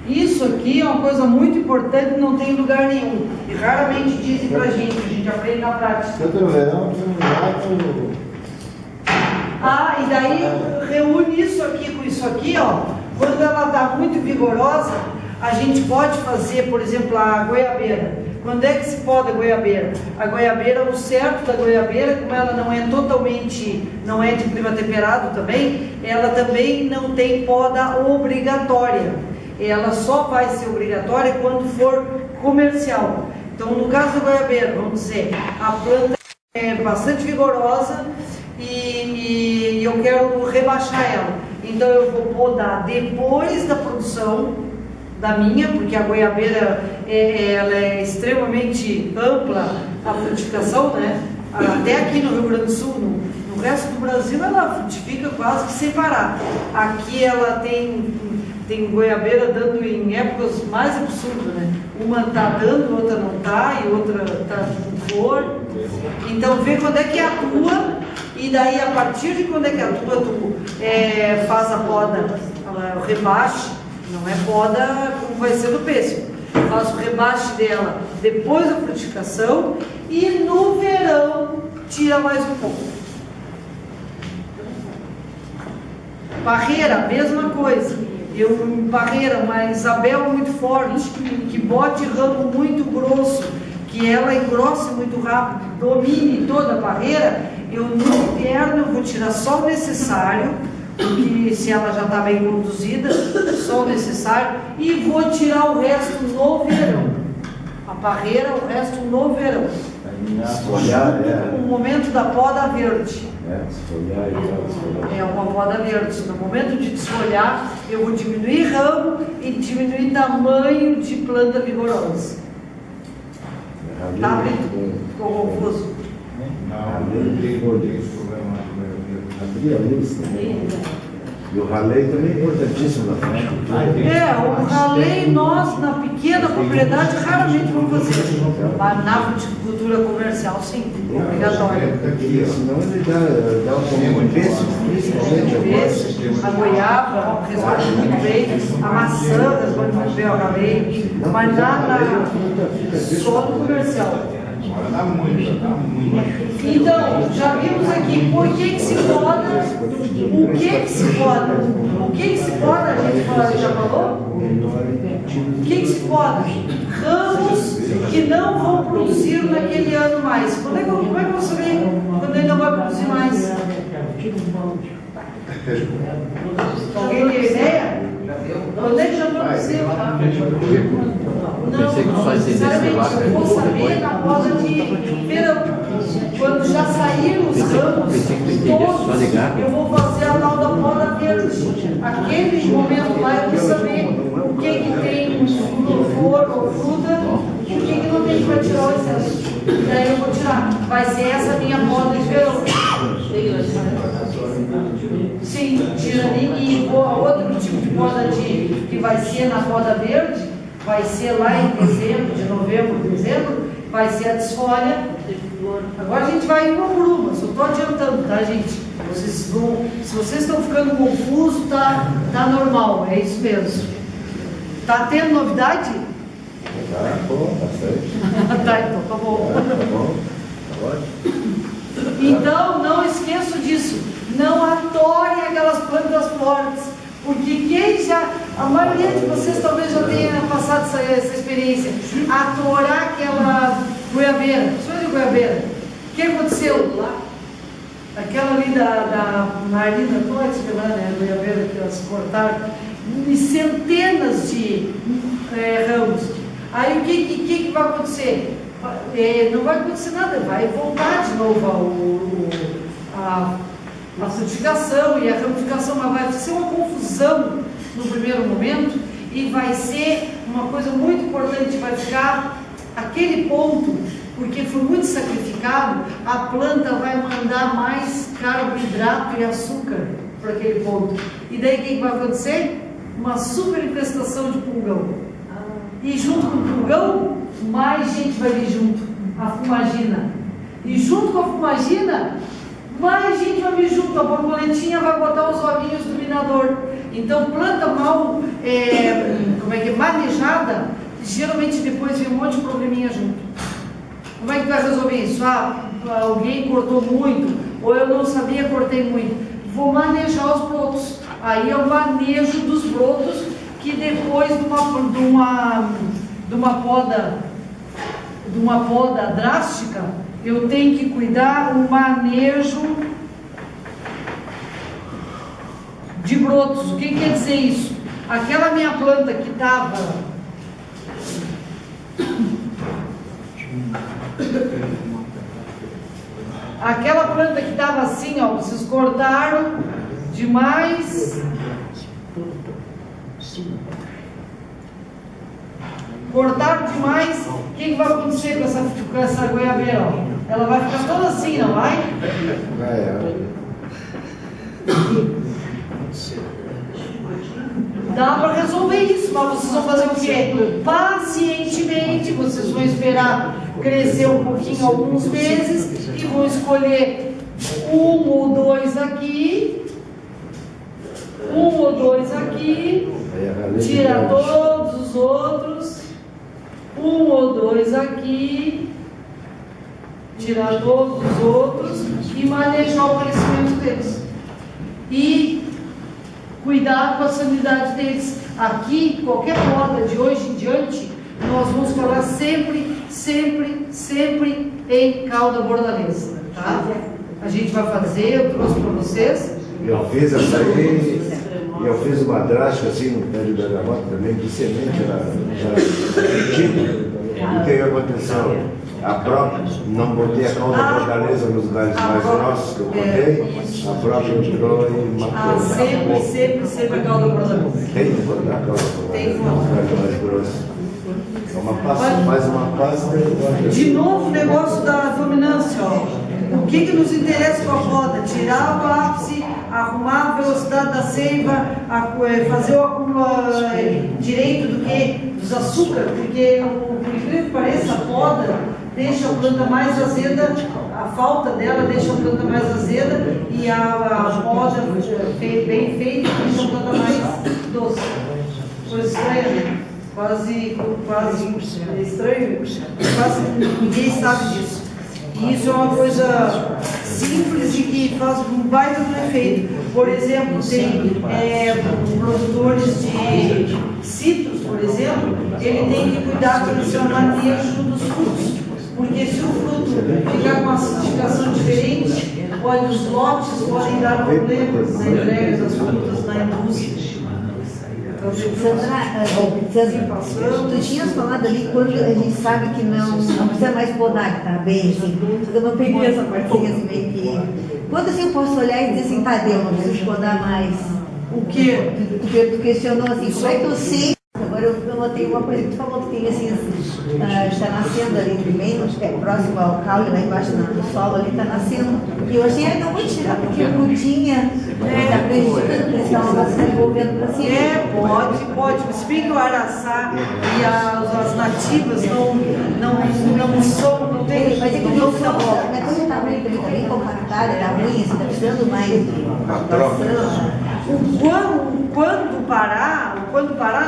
isso aqui é uma coisa muito importante, não tem lugar nenhum. E raramente dizem pra gente, a gente aprende na prática. Tanto no verão, Ah, e daí reúne isso aqui com isso aqui, ó. Quando ela está muito vigorosa, a gente pode fazer, por exemplo, a goiabeira. Quando é que se poda a goiabeira? A goiabeira, o certo da goiabeira, como ela não é totalmente, não é de clima temperado também, ela também não tem poda obrigatória. Ela só vai ser obrigatória quando for comercial. Então, no caso da goiabeira, vamos dizer, a planta é bastante vigorosa e eu quero rebaixar ela. Então, eu vou podar depois da produção da minha, porque a goiabeira ela é extremamente ampla, a frutificação, né? Até aqui no Rio Grande do Sul, no resto do Brasil, ela frutifica quase que sem parar. Aqui ela tem goiabeira dando em épocas mais absurdas, né? Uma está dando, outra não está, e outra está com flor. Então, vê quando é que atua, e daí, a partir de quando é que atua, tu faz a poda, o rebaixo. Não é poda como vai ser do pêssego. Faz o rebaixo dela depois da frutificação e no verão tira mais um pouco. Parreira, mesma coisa. Parreira, uma Isabel muito forte, que bote ramo muito grosso, que ela engrosse muito rápido, domine toda a parreira. Eu no inverno eu vou tirar só o necessário, porque se ela já está bem conduzida, só o necessário, e vou tirar o resto no verão. A parreira, o resto no verão. O momento da poda verde. É uma poda verde. No momento de desfolhar, eu vou diminuir ramo e diminuir tamanho de planta vigorosa. Tá, Brito? Ficou confuso? E o raleio também é importantíssimo na frente. O raleio nós, na pequena propriedade, raramente vamos fazer. Mas na fruticultura comercial, sim, obrigatório. Senão ele dá um peso, principalmente a goiaba responde muito bem, a maçã responde muito bem ao raleio, mas só no comercial. Então, já vimos aqui por que se poda, o que se poda. O que se poda, a gente já falou? O que se poda? Ramos que não vão produzir naquele ano mais. Como é que eu vou saber quando ele não vai produzir mais? Alguém tem ideia? Quando é que já produziu? Não necessariamente, eu vou saber na poda de verão. Quando já saíram os ramos todos, eu vou fazer a tal da poda verde. Aquele momento lá eu vou saber o que tem flor ou fruta e o que não tem para tirar o excesso. Daí eu vou tirar. Vai ser essa minha poda de verão. Sim, tira ali. E outro tipo de poda que vai ser na poda verde, vai ser lá em dezembro, de novembro, dezembro, vai ser a desfolha. Agora a gente vai uma por uma, só estou adiantando, tá, gente? Se vocês estão ficando confusos, tá normal, é isso mesmo. Tá tendo novidade? Tá bom, bastante. Tá, então tá bom. Tá bom, tá ótimo. Então, não esqueçam disso. Não atorem aquelas plantas fortes. Porque a maioria de vocês talvez já tenha passado essa experiência. Atorar aquela goiabeira. Só de goiabeira. O que aconteceu lá? Aquela ali da Marina Tótica, né? A goiabeira que elas cortaram. E centenas de ramos. Aí o que vai acontecer? Não vai acontecer nada, vai voltar de novo a frutificação e a ramificação, mas vai ser uma confusão no primeiro momento e vai ser uma coisa muito importante, vai ficar aquele ponto, porque foi muito sacrificado, a planta vai mandar mais carboidrato e açúcar para aquele ponto. E daí o que vai acontecer? Uma super infestação de pulgão. E junto com o pulgão, mais gente vai vir junto, a fumagina. E junto com a fumagina, mais gente vai vir junto, a borboletinha vai botar os ovinhos do minador. Então, planta mal manejada, geralmente depois vem um monte de probleminha junto. Como é que vai resolver isso? Alguém cortou muito, ou eu não sabia, cortei muito. Vou manejar os brotos. Aí é o manejo dos brotos, que depois de uma poda drástica, eu tenho que cuidar o manejo de brotos. O que quer dizer isso? Aquela minha planta que estava assim, ó, vocês cortaram demais. Cortaram demais, o que vai acontecer com essa goiabeira? Ó? Ela vai ficar toda assim, não vai? Dá para resolver isso, mas vocês vão fazer o quê? Pacientemente, vocês vão esperar crescer um pouquinho, alguns meses, e vão escolher um ou dois aqui, tira todos os outros, um ou dois aqui, tirar todos os outros e manejar o crescimento deles. E cuidar com a sanidade deles. Aqui, qualquer poda de hoje em diante, nós vamos falar sempre em cauda bordaleza, tá? A gente vai fazer, eu trouxe para vocês. Eu fiz essa aí, eu fiz uma drástica assim no pé de bergamota também, de semente, tipo. O que aconteceu? A própria, não botei a cauda bordaleza nos galhos mais grossos que eu botei, a própria entrou e matou. Sempre a cauda bordaleza. Tem que botar a cauda bordaleza nos galhos mais grossos. Faz uma pasta. De novo o negócio da dominância, ó. O que nos interessa com a poda? Tirar o ápice, arrumar a velocidade da seiva, fazer o acúmulo direito dos açúcares, porque, por incrível que pareça, a poda deixa a planta mais azeda, a falta dela deixa a planta mais azeda, e a poda bem feita deixa a planta mais doce. Coisa estranha, né? Quase estranho, quase ninguém sabe disso. E isso é uma coisa simples e que faz um baita do efeito. Por exemplo, tem produtores de citros, por exemplo, ele tem que cuidar com o seu manejo dos frutos. Porque se o fruto ficar com uma acidificação diferente, os lotes podem dar problemas na entrega das frutas na indústria. Sandra, tu tinhas falado ali quando a gente sabe que não precisa mais podar, que tá bem assim. Eu não peguei essa partezinha assim meio que. Quando assim eu posso olhar e dizer assim, tá, deu, não preciso podar mais. O quê? Tu questionou assim, como é que eu sei? Agora eu notei uma coisa que tu falou que tem assim, está nascendo ali bem próximo ao caule, lá embaixo no solo ali está nascendo. E eu achei, não vou tirar, porque a frutinha está prejudicando, porque eles estavam se desenvolvendo para cima. Pode. Se bem que o araçá e as nativas não são, não tem. Mas é que não tá bom. Minha coisa está bem compactada, está ruim, está precisando mais de quando parar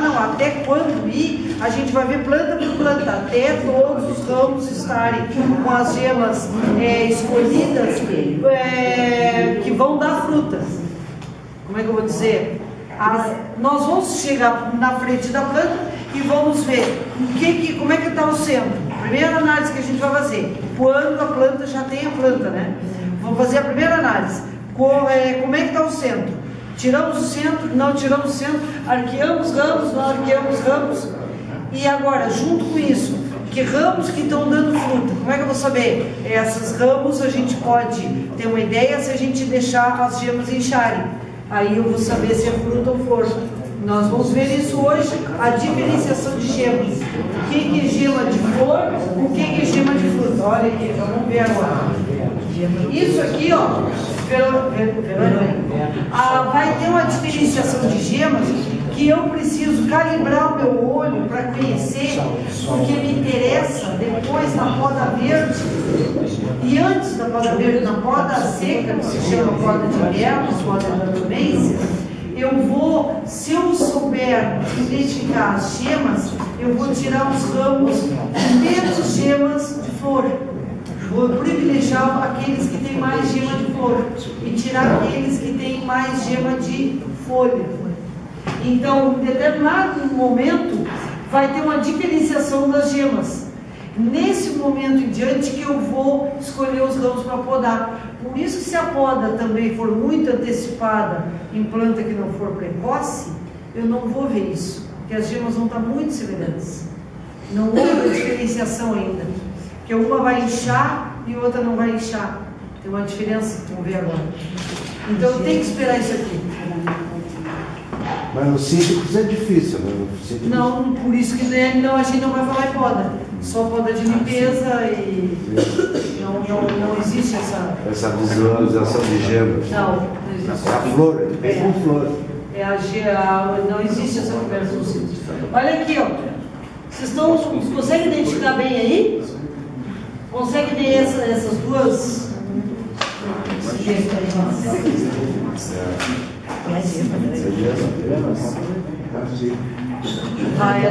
não, até quando ir, a gente vai ver planta por planta, até todos os ramos estarem com as gemas escolhidas que vão dar frutas. Como é que eu vou dizer? Nós vamos chegar na frente da planta e vamos ver como é que está o centro. Primeira análise que a gente vai fazer, quando a planta já tem a planta, né? Vamos fazer a primeira análise. Como é que está o centro? Tiramos o centro, não tiramos o centro, arqueamos ramos, não arqueamos ramos. E agora, junto com isso, que ramos que estão dando fruta? Como é que eu vou saber? Esses ramos a gente pode ter uma ideia se a gente deixar as gemas incharem. Aí eu vou saber se é fruta ou flor. Nós vamos ver isso hoje, a diferenciação de gemas. O que é gema de flor, o que é gema de fruta? Olha aqui, vamos ver agora. Isso aqui, ó, vai ter uma diferenciação de gemas que eu preciso calibrar o meu olho para conhecer, porque me interessa depois na poda verde e antes da poda verde, na poda seca, que se chama poda de inverno, poda da dormência. Eu vou, se eu souber identificar as gemas, eu vou tirar os ramos menos gemas de flor. Vou privilegiar aqueles que têm mais gema de flor e tirar aqueles que têm mais gema de folha. Então, em determinado momento, vai ter uma diferenciação das gemas. Nesse momento em diante que eu vou escolher os ramos para podar. Por isso, se a poda também for muito antecipada em planta que não for precoce, eu não vou ver isso, porque as gemas vão estar muito semelhantes. Não houve diferenciação ainda, porque uma vai inchar e outra não vai inchar. Tem uma diferença, vamos ver agora. Então, eu tenho que esperar isso aqui. Mas no cítricos é difícil, né? Não, por isso que não, a gente não vai falar em poda. Só poda de limpeza e não existe essa visualização de gemas. Não existe. É a flor, é com flor. Não existe essa conversa no sítio. Olha aqui, ó. Vocês conseguem identificar bem aí? Consegue ver essas duas?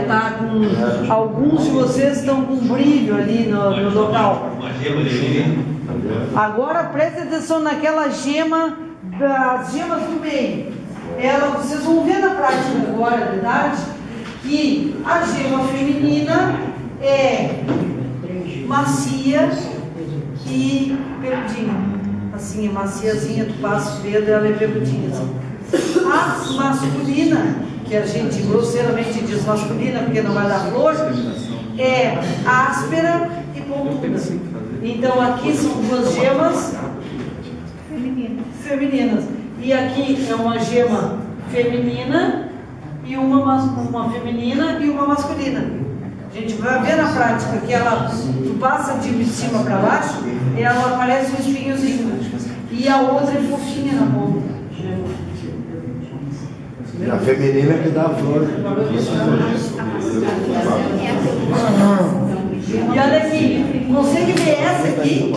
Tá com, alguns de vocês estão com brilho ali no local. Agora preste atenção naquela gema, das gemas do meio. Vocês vão ver na prática agora, verdade? Que a gema feminina é macia e peludinha. Assim, é maciazinha, tu passa o dedo, ela é peludinha. Assim. A masculina, que a gente grosseiramente diz masculina porque não vai dar flor, é áspera e pontuda. Então aqui são duas gemas femininas. E aqui é uma gema feminina e uma feminina e uma masculina. A gente vai ver na prática que tu passa de cima para baixo e ela aparece um espinhozinho. E a outra é fofinha na ponta. A feminina que dá a flor. E olha aqui, consegue ver essa aqui?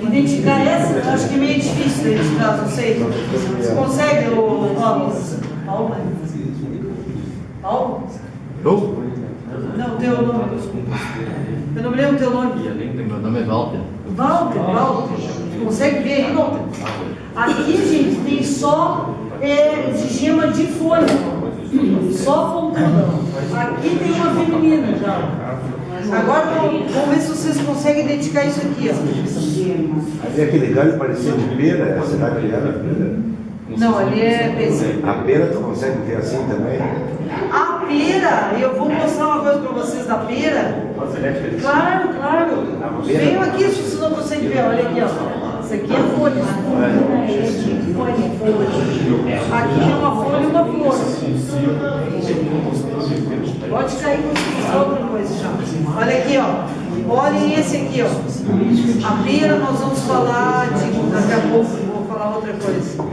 Identificar essa? Acho que é meio difícil identificar, não sei. Você consegue, Paulo? Paulo? Não, teu nome. Eu não me lembro o teu nome. Meu nome é Walter. Walter. Consegue ver aí, Walter? Aqui, gente, tem só de gema de folha. Só pontuda. Aqui tem uma feminina já. Agora vamos ver se vocês conseguem identificar isso aqui. Ó. Ali aquele galho parecia de pera, será que era pera? Não, ali é pêssego. A pera tu consegue ver assim também? A pera, eu vou mostrar uma coisa para vocês da pera. Claro. Venham aqui se vocês não conseguem ver. Olha aqui, ó. Isso aqui é folha. Aqui tem uma folha e uma flor. Pode cair com outra coisa já. Olha aqui, ó. Olhem esse aqui, ó. A pera nós vamos falar daqui a pouco. Vou falar outra coisa.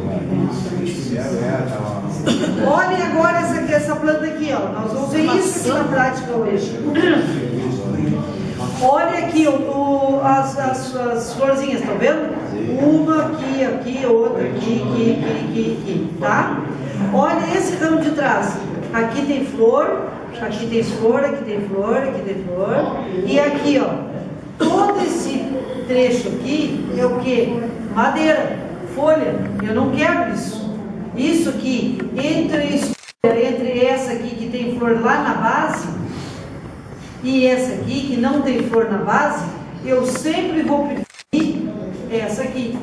Olhem agora essa planta aqui, ó. Nós vamos ver isso aqui na prática hoje. Olha aqui as florzinhas, estão vendo? Uma aqui, outra aqui, tá? Olha esse ramo de trás. Aqui tem flor, aqui tem flor, aqui tem flor, aqui tem flor. E aqui, ó, todo esse trecho aqui é o que? Madeira, folha. Eu não quero isso. Isso aqui, entre essa aqui que tem flor lá na base e essa aqui que não tem flor na base, eu sempre vou preferir essa aqui.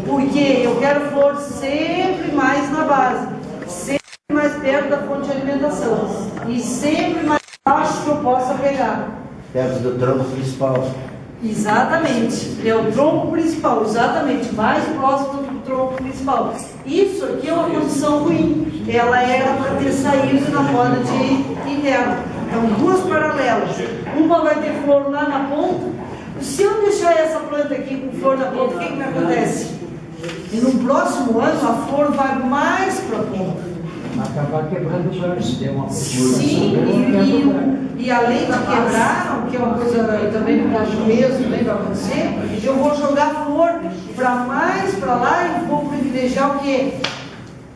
Porque eu quero flor sempre mais na base, sempre mais perto da fonte de alimentação e sempre mais baixo que eu possa pegar. Perto do tronco principal. Exatamente, é o tronco principal, exatamente, mais próximo do tronco principal. Isso aqui é uma condição ruim, ela era para ter saído na poda de inverno. Então, duas paralelas. uma vai ter flor lá na ponta. Se eu deixar essa planta aqui com flor na ponta, o que me acontece? E no próximo ano a flor vai mais para a ponta. Acabar quebrando o galho. Sim, e além de quebrar, que é uma coisa também no caso mesmo, também vai acontecer, eu vou jogar flor para mais para lá e vou privilegiar o quê?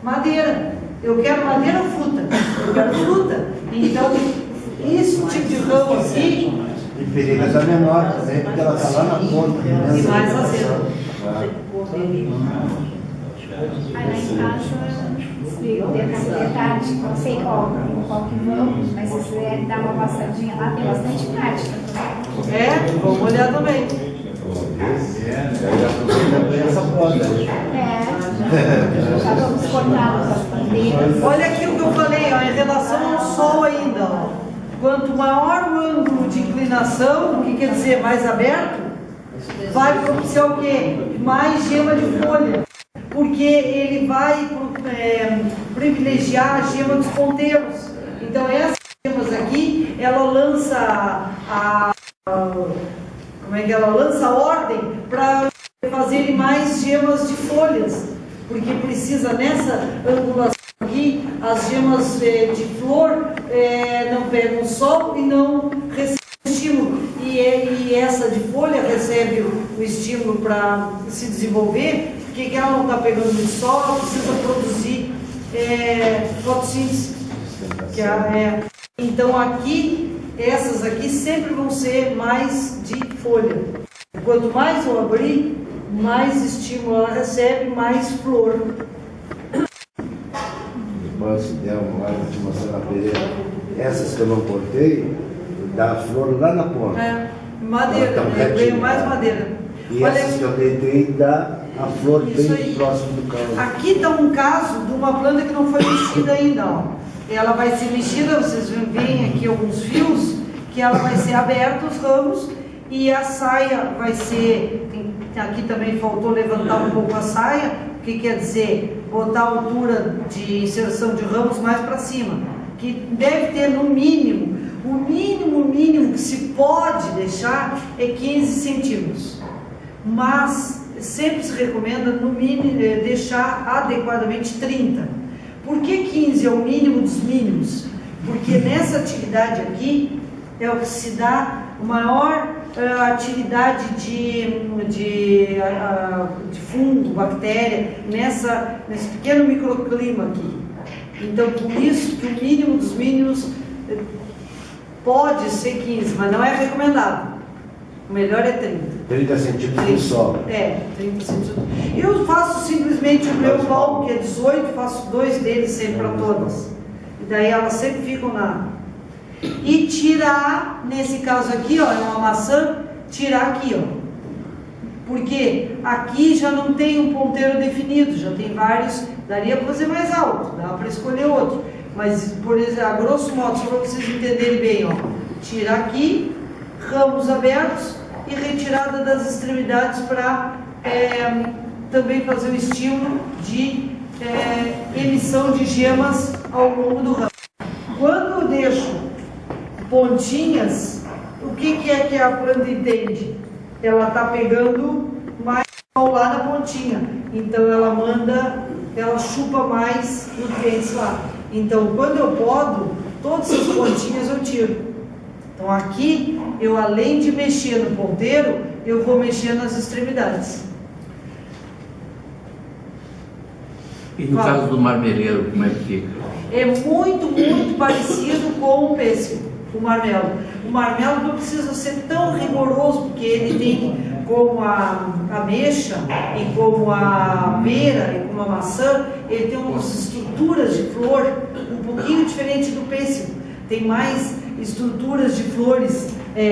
Madeira. Eu quero madeira ou fruta? Eu quero fruta. Então, esse tipo de ramo aqui. E perigo é menor também, porque ela está lá na ponta. E mais azedo. Aí lá em casa, tem essa detalhe, não sei qual que vamos, mas se quiser dar uma passadinha lá, tem bastante prática também. É, vamos olhar também. Já vamos cortar as bandeiras. Olha aqui o que eu falei, ó, em relação ao sol ainda. Ó. Quanto maior o ângulo de inclinação, o que quer dizer mais aberto, vai propiciar o quê? Mais gema de folha. Porque ele vai privilegiar a gema dos ponteiros. Então essas gemas aqui, ela lança lança ordem para fazerem mais gemas de folhas. Porque precisa nessa angulação aqui, as gemas de flor não pegam o sol e não recebem estímulo. E essa de folha recebe o estímulo para se desenvolver, porque ela não está pegando muito sol, ela precisa produzir fotossíntese. Então aqui, essas aqui sempre vão ser mais de folha. Quanto mais eu abrir, mais estímulo ela recebe, mais flor. Depois, se der uma hora, vou te mostrar na pereira. Essas que eu não cortei, dá flor lá na ponta. Madeira, eu ganho mais madeira. E olha essas que eu deitei, dá a flor bem aí. próximo do caule. Aqui está um caso de uma planta que não foi mexida ainda. Ó. Ela vai ser mexida, vocês veem aqui alguns fios, que ela vai ser aberta os ramos e a saia vai ser, aqui também faltou levantar um pouco a saia, o que quer dizer? Botar a altura de inserção de ramos mais para cima, que deve ter no mínimo, o mínimo que se pode deixar é 15 centímetros, mas sempre se recomenda no mínimo deixar adequadamente 30. Por que 15 é o mínimo dos mínimos? Porque nessa atividade aqui é o que se dá a maior atividade de fungo, bactéria, nesse pequeno microclima aqui. Então, por isso que o mínimo dos mínimos pode ser 15, mas não é recomendado. O melhor é 30. 30 centímetros de solo. 30 centímetros. Eu faço simplesmente o meu pau, que é 18, faço 2 deles sempre para todas. E daí elas sempre ficam na... E tirar, nesse caso aqui, ó, é uma maçã, tirar aqui, ó. Porque aqui já não tem um ponteiro definido, já tem vários, daria para fazer mais alto, dá para escolher outro. Mas, por exemplo, a grosso modo, só para vocês entenderem bem, ó, tirar aqui, ramos abertos e retirada das extremidades para também fazer o estímulo de emissão de gemas ao longo do ramo. Quando eu deixo pontinhas, o que é que a planta entende? Ela está pegando mais sol lá na pontinha, então ela chupa mais nutrientes lá. Então, quando eu podo, todas essas pontinhas eu tiro. Então, aqui, eu além de mexer no ponteiro, eu vou mexer nas extremidades. E no caso do marmeleiro, como é que fica? É muito parecido com o pêssego, o marmelo. O marmelo não precisa ser tão rigoroso, porque ele tem, como a ameixa, e como a pera, e como a maçã, ele tem umas estruturas de flor um pouquinho diferente do pêssego. Tem mais estruturas de flores,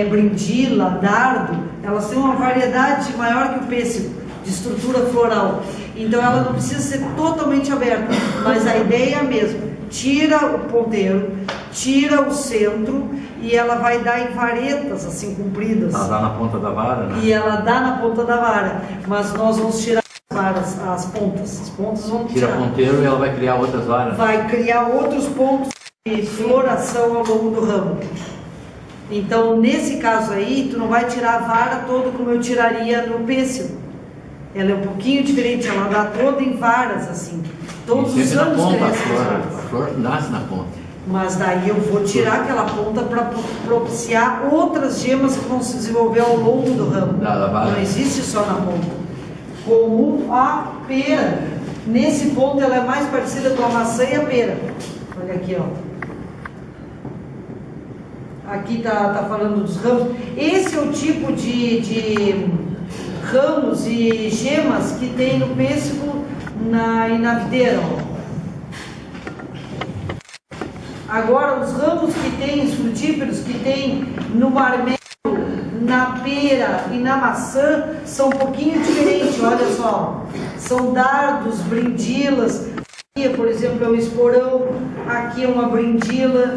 brindila, dardo, elas têm uma variedade maior que o pêssego, de estrutura floral. Então ela não precisa ser totalmente aberta, mas a ideia é a mesma. Tira o ponteiro, tira o centro e ela vai dar em varetas assim compridas. Ela dá na ponta da vara, né? E ela dá na ponta da vara, mas nós vamos tirar as varas, as pontas vão tirar. Tira ponteiro e ela vai criar outras varas. Vai criar outros pontos de floração ao longo do ramo. Então, nesse caso aí, tu não vai tirar a vara toda como eu tiraria no pêssego. Ela é um pouquinho diferente, ela dá toda em varas, assim. Todos os na anos ponta, cresce. a flor nasce na ponta. Mas daí eu vou tirar aquela ponta para propiciar outras gemas que vão se desenvolver ao longo do ramo. Não existe só na ponta. Como a pera. Nesse ponto ela é mais parecida com a maçã e a pera. Olha aqui, ó. Aqui tá falando dos ramos. Esse é o tipo de ramos e gemas que tem no pêssego e na videira, ó. Agora, os ramos que tem, os frutíferos que tem no marmelo, na pera e na maçã, são um pouquinho diferentes, olha só. São dardos, brindilas. Aqui, por exemplo, é um esporão, aqui é uma brindila,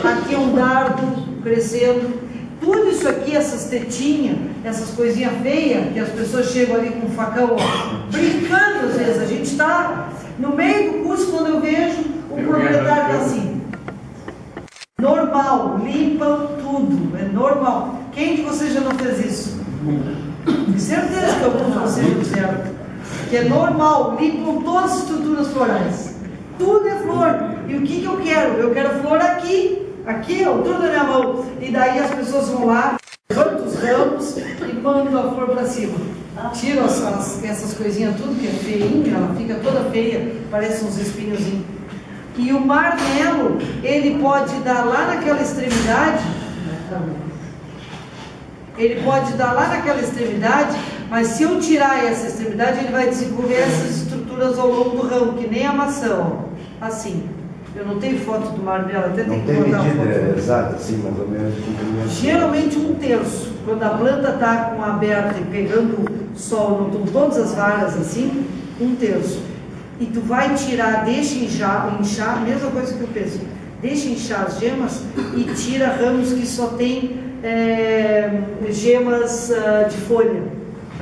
aqui é um dardo crescendo. Tudo isso aqui, essas tetinhas, essas coisinhas feias, que as pessoas chegam ali com o facão, ó, brincando às vezes. A gente está no meio do curso, quando eu vejo o proprietário assim. Normal, limpam tudo, é normal. Quem de vocês já não fez isso? De certeza que alguns de vocês não fizeram. Que é normal, limpam todas as estruturas florais. Tudo é flor. E o que eu quero? Eu quero flor aqui, ó, tudo na minha mão. E daí as pessoas vão lá, levantam os ramos e mandam a flor para cima. Tiram essas coisinhas tudo que é feinha, ela fica toda feia, parece uns espinhozinhos. E o marmelo, ele pode dar lá naquela extremidade, mas se eu tirar essa extremidade, ele vai desenvolver essas estruturas ao longo do ramo, que nem a maçã, ó, assim. Eu não tenho foto do marmelo, até tem que botar a foto. Não tem medida exata, assim, mais ou menos. Geralmente 1/3. Quando a planta está com aberta e pegando sol, não estão todas as varas assim, 1/3. E tu vai tirar, deixa inchar, mesma coisa que eu penso, deixa inchar as gemas e tira ramos que só tem gemas de folha.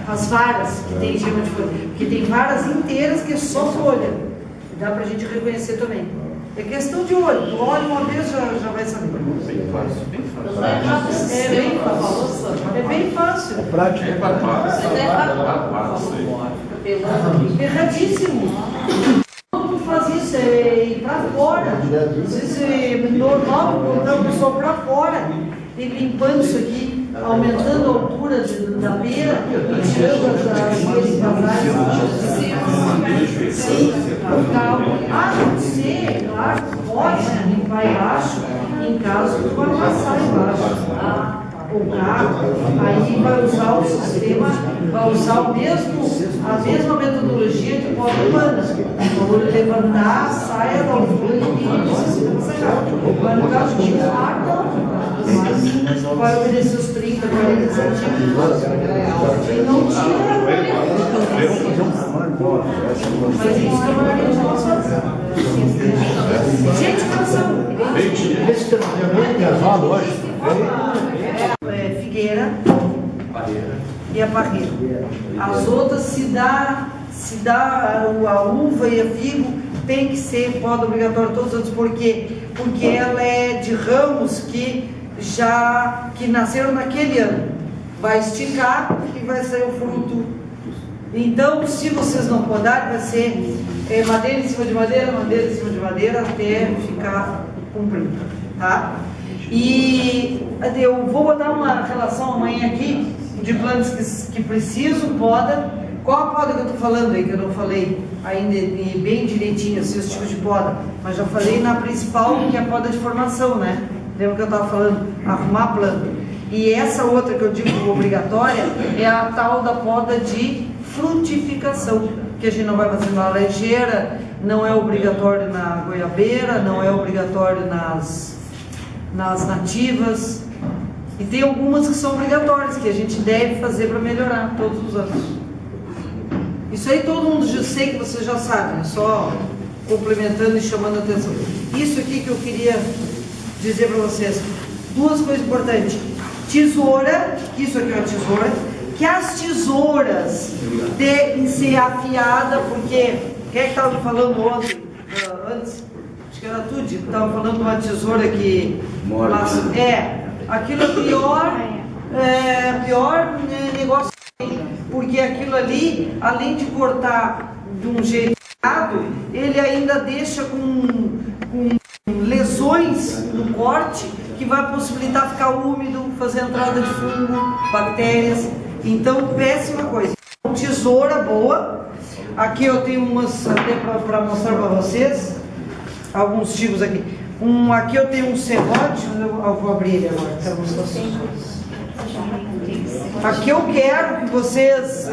As varas que tem gema de folha. Porque tem varas inteiras que é só folha. Dá pra gente reconhecer também. É questão de olho. Tu olha uma vez, já vai saber. Bem fácil, bem fácil. É bem fácil. É bem fácil. É prático. É fácil. Erradíssimo. Todo mundo faz isso, é ir pra fora. Isso é normal, botar a pessoa pra fora. E limpando isso aqui, aumentando a altura da beira e tirando as sim, não ser, claro, pode limpar embaixo, em caso tu vai passar embaixo. O carro, aí vai usar o sistema, vai usar a mesma metodologia de pó urbana. Quando levantar a saia da altura e precisa massajar. Mas no caso de ar, não. Vai obedecer os 30, 40 centímetros. E não tira. Mas isso é uma maneira de nós fazer. Gente, coração. Esse tem intervalo hoje? Figueira e a parreira. As outras se dá a uva e a figo, tem que ser poda obrigatória todos os anos. Por quê? Porque ela é de ramos que nasceram naquele ano. Vai esticar e vai sair o fruto. Então, se vocês não podarem, vai ser madeira em cima de madeira, madeira em cima de madeira, até ficar comprido, tá? E eu vou botar uma relação amanhã aqui de plantas que precisam poda. Qual a poda que eu estou falando aí, que eu não falei ainda bem direitinho, assim, os tipos de poda, mas já falei na principal, que é a poda de formação, né? Lembra que eu estava falando? Arrumar a planta. E essa outra que eu digo obrigatória é a tal da poda de frutificação, que a gente não vai fazer na laranjeira, não é obrigatório na goiabeira, não é obrigatório nas nativas, e tem algumas que são obrigatórias, que a gente deve fazer para melhorar todos os anos. Isso aí todo mundo já sei que vocês já sabem, é só complementando e chamando a atenção. Isso aqui que eu queria dizer para vocês, duas coisas importantes. Tesoura, isso aqui é uma tesoura, que as tesouras devem ser afiadas, porque quem é que estava falando ontem, antes? Acho que era tudo, estava falando de uma tesoura que aquilo é pior negócio, porque aquilo ali, além de cortar de um jeito errado, ele ainda deixa com lesões no corte que vai possibilitar ficar úmido, fazer entrada de fungo, bactérias. Então, péssima coisa. Tesoura boa. Aqui eu tenho umas até para mostrar para vocês, alguns tipos aqui. Aqui eu tenho um serrote, eu vou abrir ele agora, quero mostrar vocês. Aqui eu quero que vocês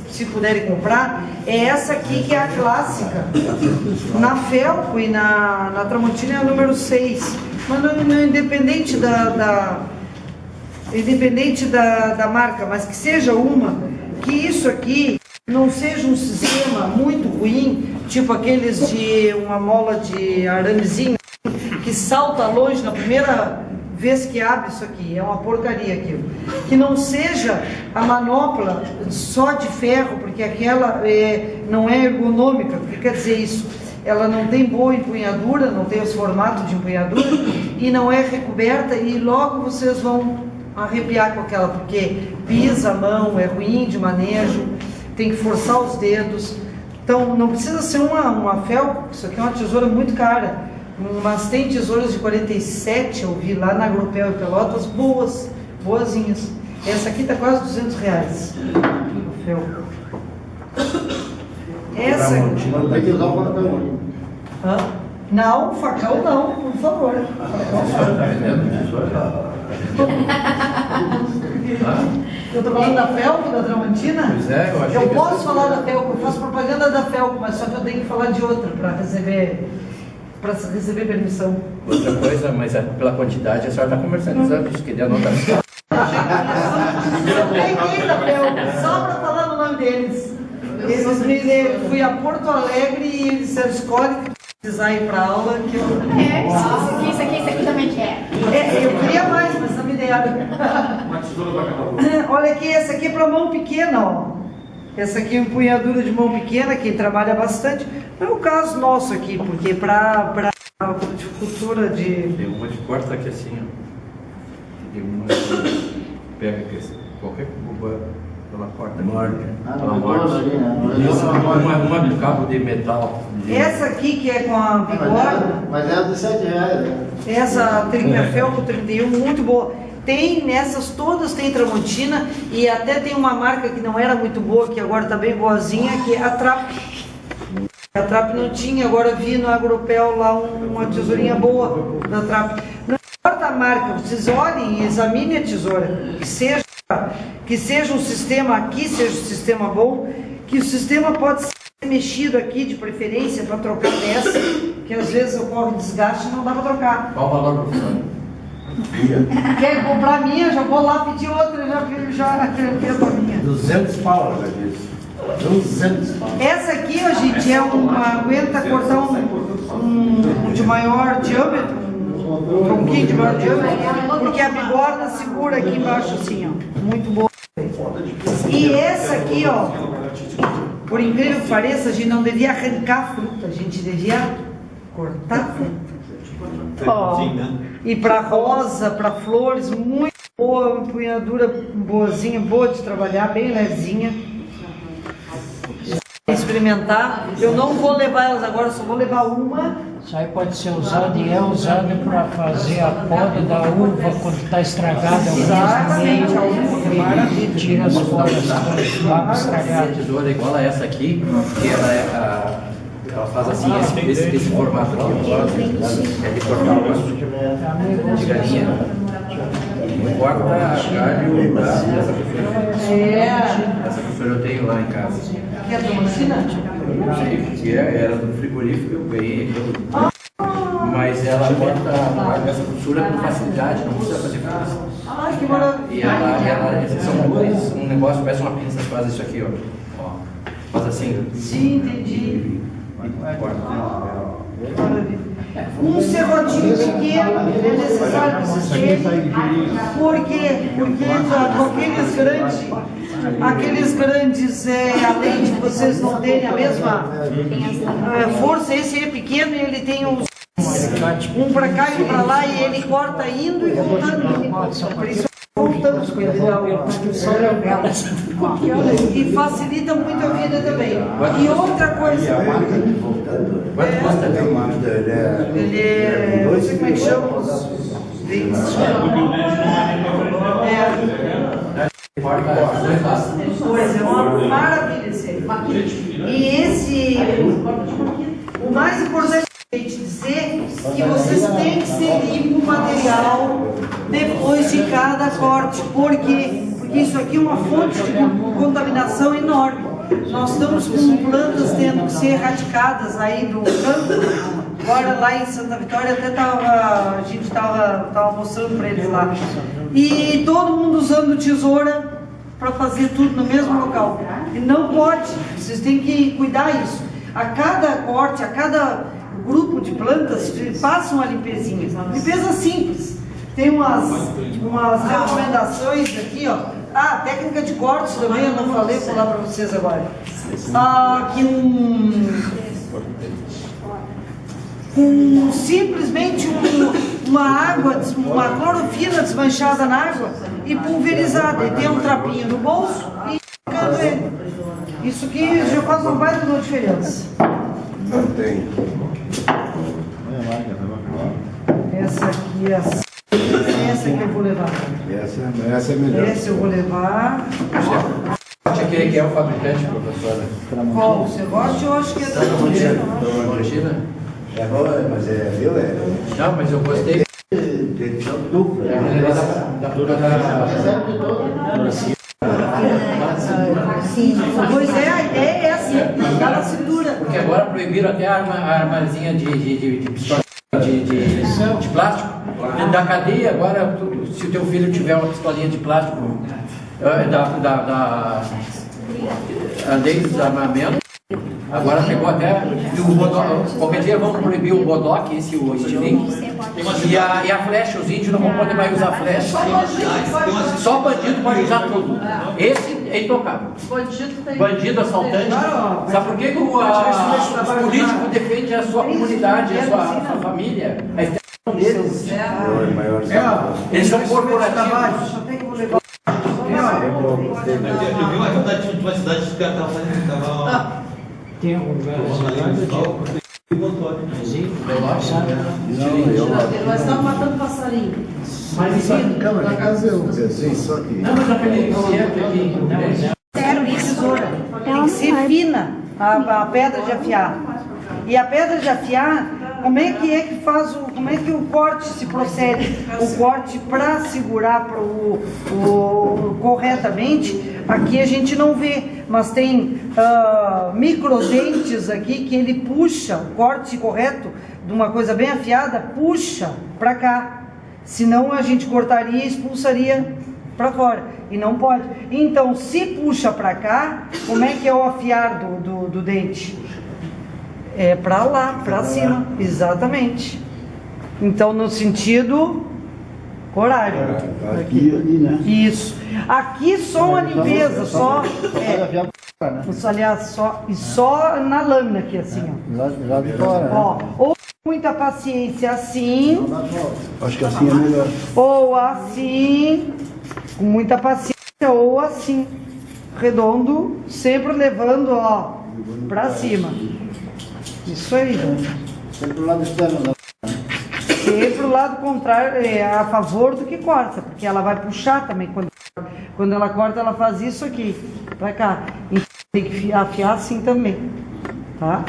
se puderem comprar, é essa aqui que é a clássica. Na Felco e na Tramontina é a número 6. Mas não, independente da marca, mas que seja que isso aqui não seja um sistema muito ruim, tipo aqueles de uma mola de aramezinho que salta longe na primeira vez que abre isso aqui, é uma porcaria aquilo. Que não seja a manopla só de ferro, porque aquela não é ergonômica. O que quer dizer isso? Ela não tem boa empunhadura, não tem os formatos de empunhadura e não é recoberta, e logo vocês vão arrepiar com aquela, porque pisa a mão, é ruim de manejo, tem que forçar os dedos. Então não precisa ser uma Felco, isso aqui é uma tesoura muito cara. Mas tem tesouras de 47, eu vi lá na Agropel e Pelotas, boazinhas. Essa aqui está quase R$200. Essa aqui. Tem que usar o facão. Não, facão não, por favor. Eu estou falando da Felco, da Tramontina? Pois é, eu achei eu que posso falar da Felco, eu faço propaganda da Felco, mas só que eu tenho que falar de outra para receber permissão. Outra coisa, mas pela quantidade a senhora está comercializando, isso que deu anotação. Só para falar no nome deles. Fui a Porto Alegre e eles disseram, escolhe que precisar ir para aula. Que eu... Isso aqui também quer. Eu queria mais, mas não me deram. Uma tesoura para cada um. Olha aqui, essa aqui é para mão pequena, ó. Essa aqui é empunhadura de mão pequena, quem trabalha bastante. Não é o caso nosso aqui, porque para cultura de... Tem uma de corta aqui assim, ó. Tem uma que pega aqui, qualquer cuba, ela corta. Ela morde. Uma de cabo de metal. Essa aqui que é com a bigorna... Mas é de R$7. Essa Felco 31, muito boa. Tem nessas todas, tem Tramontina, e até tem uma marca que não era muito boa, que agora está bem boazinha, que é a Trap. A Trap não tinha, agora vi no Agropel lá uma tesourinha boa da Trap. Não importa a marca, vocês olhem e examinem a tesoura, que seja um sistema aqui, seja um sistema bom, que o sistema pode ser mexido aqui de preferência para trocar dessa, que às vezes ocorre desgaste e não dá para trocar. Qual o valor, professor? Quer comprar a minha? Já vou lá pedir outra, já quero a minha. 200 pau, já disse. 200 pau. Essa aqui, ó, gente, aguenta cortar um de maior diâmetro, um tronquinho de maior diâmetro, porque a bigorna segura aqui embaixo assim, ó. Muito boa. E essa aqui, ó, por incrível que pareça, a gente não devia arrancar a fruta, a gente devia cortar a fruta. E para rosa, para flores, muito boa, empunhadura boazinha, boa de trabalhar, bem levezinha. Experimentar. Eu não vou levar elas agora, só vou levar uma. Isso aí pode ser usado e é usado para fazer a poda da uva quando está estragada. Exatamente, a uva e tira as folhas lá estragadas. A tesoura é igual a essa aqui, que ela faz assim, esse formato aqui, é de cortar uma de galinha. Corta galho dessa professora eu tenho lá em casa. Que é a Tramontina? Que era do frigorífico, eu ganhei aquilo. Mas ela corta essa costura com facilidade, não precisa fazer força. Ai, que maravilha! E ela são dois, um negócio, parece uma pinça, faz isso aqui, ó. Faz assim. Sim, entendi. Um serrotinho pequeno é necessário que vocês tenham, porque aqueles grandes, além de vocês não terem a mesma força, esse é pequeno e ele tem uns um para cá e um para lá, e ele corta indo e voltando. Por isso voltamos com ele. E facilita muito a vida também. E outra coisa. Ele é. Não sei como é que chama os dentes. Pois é uma maravilha esse aí. E esse. O mais importante é dizer que vocês têm que ser limpo o material depois de cada corte. Por quê? Porque isso aqui é uma fonte de contaminação enorme. Nós estamos com plantas tendo que ser erradicadas aí do campo. Agora lá em Santa Vitória até a gente estava mostrando para eles lá. E todo mundo usando tesoura para fazer tudo no mesmo local. E não pode, vocês têm que cuidar disso. A cada corte, a cada grupo de plantas, façam uma limpezinha. Limpeza simples. Tem umas recomendações aqui, ó. Técnica de cortes também, eu não falei, vou falar para vocês agora. Simplesmente uma água, uma clorofila desmanchada na água e pulverizada. E tem um trapinho no bolso e ficando ele. Isso aqui já faz uma baita de diferença. Não tem. Essa aqui é assim. Essa que eu vou levar. Essa é melhor. Essa eu vou levar. Quem é o fabricante, professora? Qual? O Serrote? Eu acho que é da China. É bom, mas viu? Não, mas eu gostei. Edição dupla. Pois é essa. Tá na cintura. Porque agora proibiram até a armazinha de plástico. Dentro da cadeia, agora, se o teu filho tiver uma pistolinha de plástico desde o armamento, agora pegou até. Qualquer dia vamos proibir o bodoque, o estilingue. E a flecha, os índios não vão poder mais usar flecha. Só bandido pode usar tudo. Esse é intocável. Bandido, assaltante. Sabe por que os políticos defendem a sua comunidade, a sua família? Deles. Eles são corporativos. Eu vi uma cidade que estavam fazendo cavalo. Tem algum lugar Nós estamos matando passarinho. Mas isso aqui, na casa eu pensei só que. Não, mas a pericia aqui. Tem que ser fina a pedra de afiar. E a pedra de afiar, como é que faz como é que o corte se procede? O corte para segurar corretamente, aqui a gente não vê, mas tem microdentes aqui que ele puxa o corte correto de uma coisa bem afiada, puxa para cá. Senão a gente cortaria e expulsaria para fora. E não pode. Então, se puxa para cá, como é que é o afiar do dente? É para lá, para cima, exatamente. Então, no sentido horário. Aqui e ali, né? Isso. Aqui só uma limpeza, aliás, só na lâmina aqui, assim, ó. Já de fora. Ó, ou muita paciência assim. Acho que assim é melhor. Ou assim, com muita paciência, ou assim, redondo, sempre levando, ó, para cima. Isso aí. Sempre o lado externo. Sempre o lado contrário, a favor do que corta, porque ela vai puxar também. Quando ela corta, ela faz isso aqui, pra cá. Então tem que afiar assim também, tá?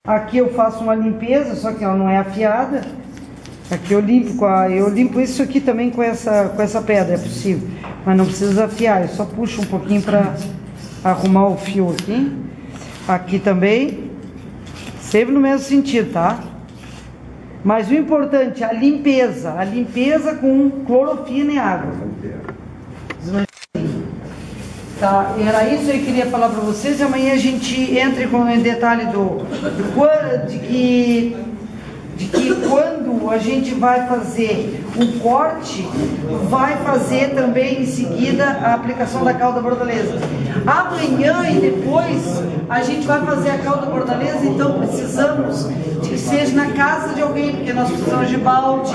Aqui eu faço uma limpeza, só que ela não é afiada. Aqui eu limpo isso aqui também com essa pedra, é possível. Mas não precisa afiar, eu só puxo um pouquinho para arrumar o fio aqui. Aqui também. Sempre no mesmo sentido, tá? Mas o importante é a limpeza com clorofila e água. Tá, era isso que eu queria falar para vocês, e amanhã a gente entra em detalhe de que quando a gente vai fazer o corte, vai fazer também em seguida a aplicação da cauda bordaleza. Amanhã e depois a gente vai fazer a calda bordaleza, então precisamos de que seja na casa de alguém, porque nós precisamos de balde,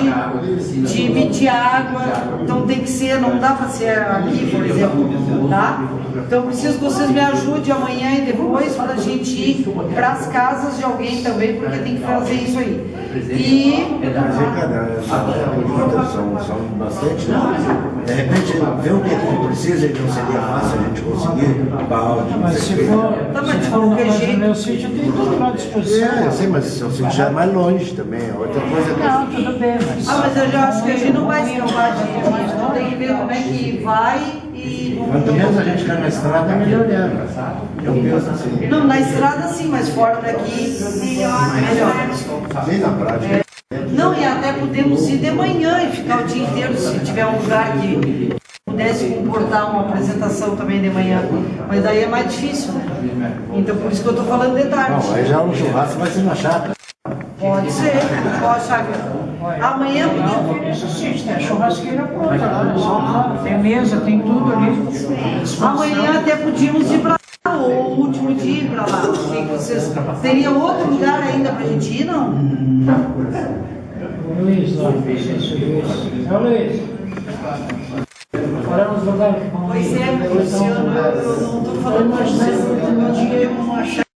de medir água, então tem que ser, não dá para ser aqui, por exemplo, tá? Então preciso que vocês me ajudem amanhã e depois para a gente ir para as casas de alguém também, porque tem que fazer isso aí. E são bastante, né? De repente, ver o que a gente precisa e não seria fácil a gente conseguir balde. Mas se for, se for no meu sítio, tem tudo à disposição. Eu sei, mas o seu sítio já é mais longe também. Outra coisa Não, tudo bem, mas... mas eu já acho que a gente não vai escapar disso, mas não tem que ver como é que vai e... Quanto menos a gente ficar na estrada, melhor é. Eu penso assim. Não, na estrada sim, mas fora daqui, melhor. Bem na prática. Não, e até podemos ir de manhã e ficar o dia inteiro, se tiver um lugar que pudesse comportar uma apresentação também de manhã. Mas daí é mais difícil, né? Então por isso que eu estou falando de tarde. Não, aí já um churrasco vai ser na chácara. Pode ser, pode chácara. Amanhã Tem a churrasqueira pronta lá, tem mesa, tem tudo ali. amanhã até podíamos ir para lá, ou o último dia ir para lá. O que vocês... Teria outro lugar ainda para a gente ir, não? Luiz, lá, Luiz. Luiz. Paramos lugar. Pois é, Luciano, eu não estou falando mais nada.